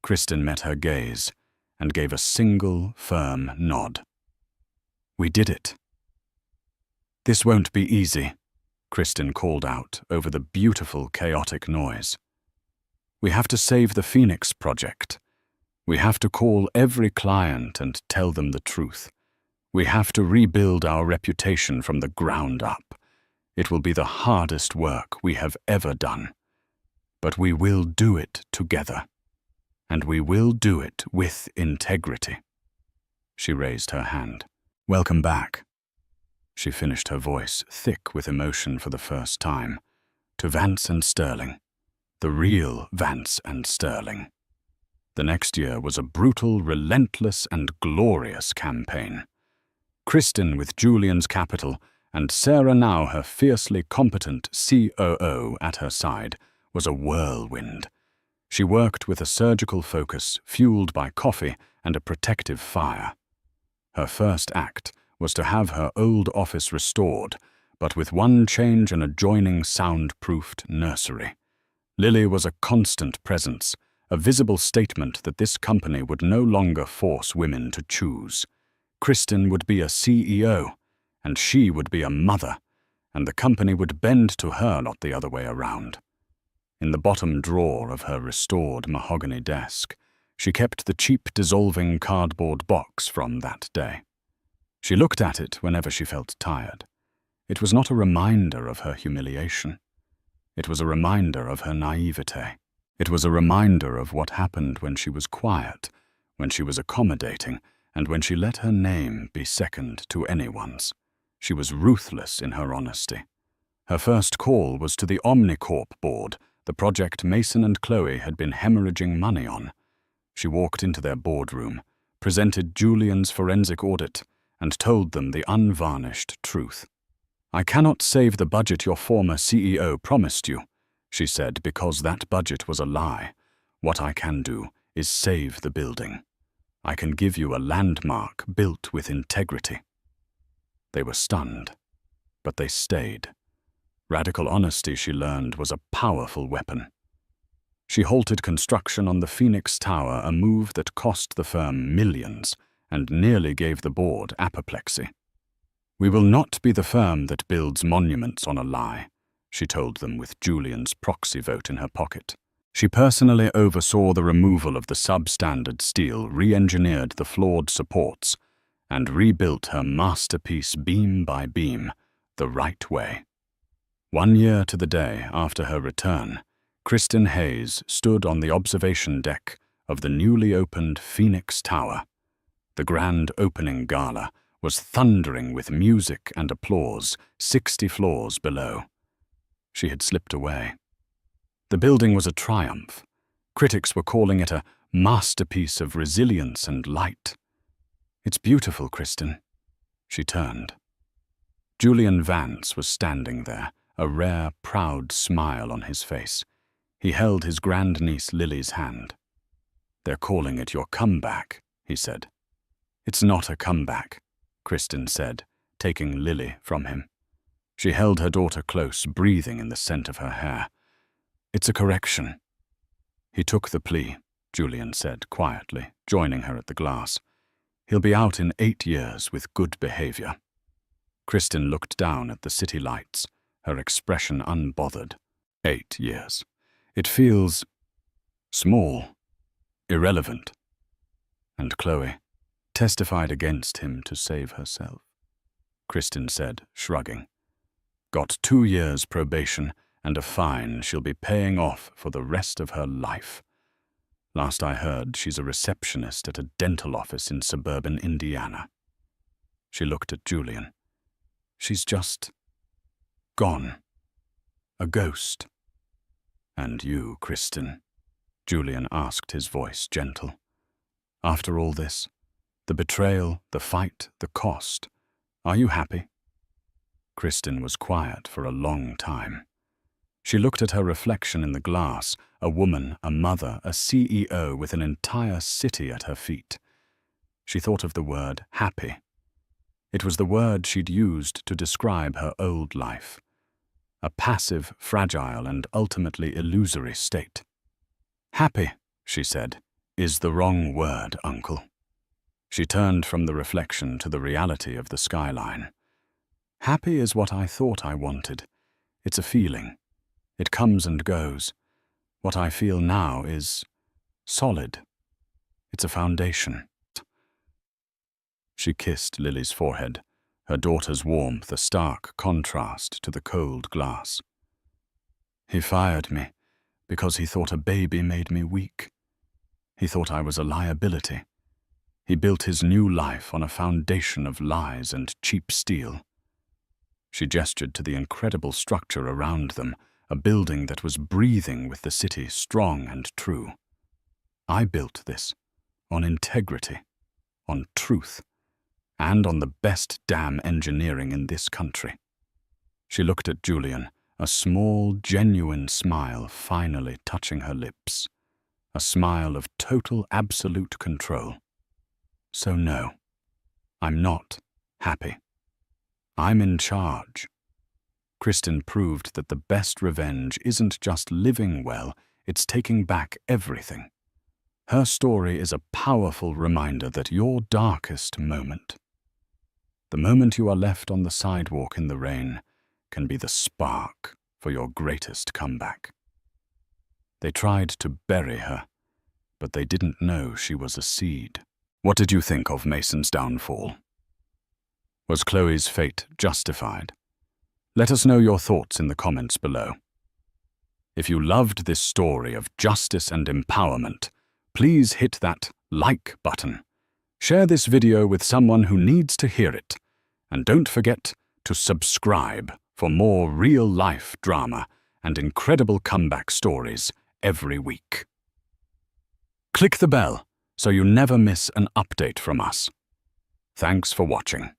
Kristen met her gaze and gave a single, firm nod. We did it. This won't be easy, Kristen called out over the beautiful, chaotic noise. We have to save the Phoenix Project. We have to call every client and tell them the truth. We have to rebuild our reputation from the ground up. It will be the hardest work we have ever done. But we will do it together. And we will do it with integrity. She raised her hand. Welcome back. She finished her voice, thick with emotion for the first time, to Vance and Sterling, the real Vance and Sterling. The next year was a brutal, relentless, and glorious campaign. Kristen with Julian's capital, and Sarah, now her fiercely competent COO at her side, was a whirlwind. She worked with a surgical focus fueled by coffee and a protective fire. Her first act was to have her old office restored, but with one change: an adjoining soundproofed nursery. Lily was a constant presence, a visible statement that this company would no longer force women to choose. Kristen would be a CEO, and she would be a mother, and the company would bend to her, not the other way around. In the bottom drawer of her restored mahogany desk, she kept the cheap dissolving cardboard box from that day. She looked at it whenever she felt tired. It was not a reminder of her humiliation. It was a reminder of her naivete. It was a reminder of what happened when she was quiet, when she was accommodating, and when she let her name be second to anyone's. She was ruthless in her honesty. Her first call was to the Omnicorp board, the project Mason and Chloe had been hemorrhaging money on. She walked into their boardroom, presented Julian's forensic audit, and told them the unvarnished truth. I cannot save the budget your former CEO promised you, she said, because that budget was a lie. What I can do is save the building. I can give you a landmark built with integrity. They were stunned, but they stayed. Radical honesty, she learned, was a powerful weapon. She halted construction on the Phoenix Tower, a move that cost the firm millions and nearly gave the board apoplexy. We will not be the firm that builds monuments on a lie, she told them with Julian's proxy vote in her pocket. She personally oversaw the removal of the substandard steel, re-engineered the flawed supports, and rebuilt her masterpiece beam by beam the right way. 1 year to the day after her return, Kristen Hayes stood on the observation deck of the newly opened Phoenix Tower. The grand opening gala was thundering with music and applause 60 floors below. She had slipped away. The building was a triumph. Critics were calling it a masterpiece of resilience and light. It's beautiful, Kristen. She turned. Julian Vance was standing there, a rare, proud smile on his face. He held his grandniece Lily's hand. They're calling it your comeback, he said. It's not a comeback, Kristen said, taking Lily from him. She held her daughter close, breathing in the scent of her hair. It's a correction. He took the plea, Julian said quietly, joining her at the glass. He'll be out in 8 years with good behavior. Kristen looked down at the city lights, her expression unbothered. 8 years. It feels small, irrelevant. And Chloe testified against him to save herself, Kristen said, shrugging. Got 2 years probation and a fine she'll be paying off for the rest of her life. Last I heard, she's a receptionist at a dental office in suburban Indiana. She looked at Julian. She's just gone. A ghost. And you, Kristen? Julian asked, his voice gentle. After all this, the betrayal, the fight, the cost, are you happy? Kristen was quiet for a long time. She looked at her reflection in the glass, a woman, a mother, a CEO with an entire city at her feet. She thought of the word happy. It was the word she'd used to describe her old life. A passive, fragile, and ultimately illusory state. Happy, she said, is the wrong word, Uncle. She turned from the reflection to the reality of the skyline. Happy is what I thought I wanted. It's a feeling. It comes and goes. What I feel now is solid. It's a foundation. She kissed Lily's forehead, her daughter's warmth a stark contrast to the cold glass. He fired me because he thought a baby made me weak. He thought I was a liability. He built his new life on a foundation of lies and cheap steel. She gestured to the incredible structure around them, a building that was breathing with the city strong and true. I built this on integrity, on truth, and on the best damn engineering in this country. She looked at Julian, a small, genuine smile finally touching her lips, a smile of total, absolute control. So no, I'm not happy. I'm in charge. Kristen proved that the best revenge isn't just living well, it's taking back everything. Her story is a powerful reminder that your darkest moment, the moment you are left on the sidewalk in the rain, can be the spark for your greatest comeback. They tried to bury her, but they didn't know she was a seed. What did you think of Mason's downfall? Was Chloe's fate justified? Let us know your thoughts in the comments below. If you loved this story of justice and empowerment, please hit that like button. Share this video with someone who needs to hear it. And don't forget to subscribe for more real-life drama and incredible comeback stories every week. Click the bell so you never miss an update from us. Thanks for watching.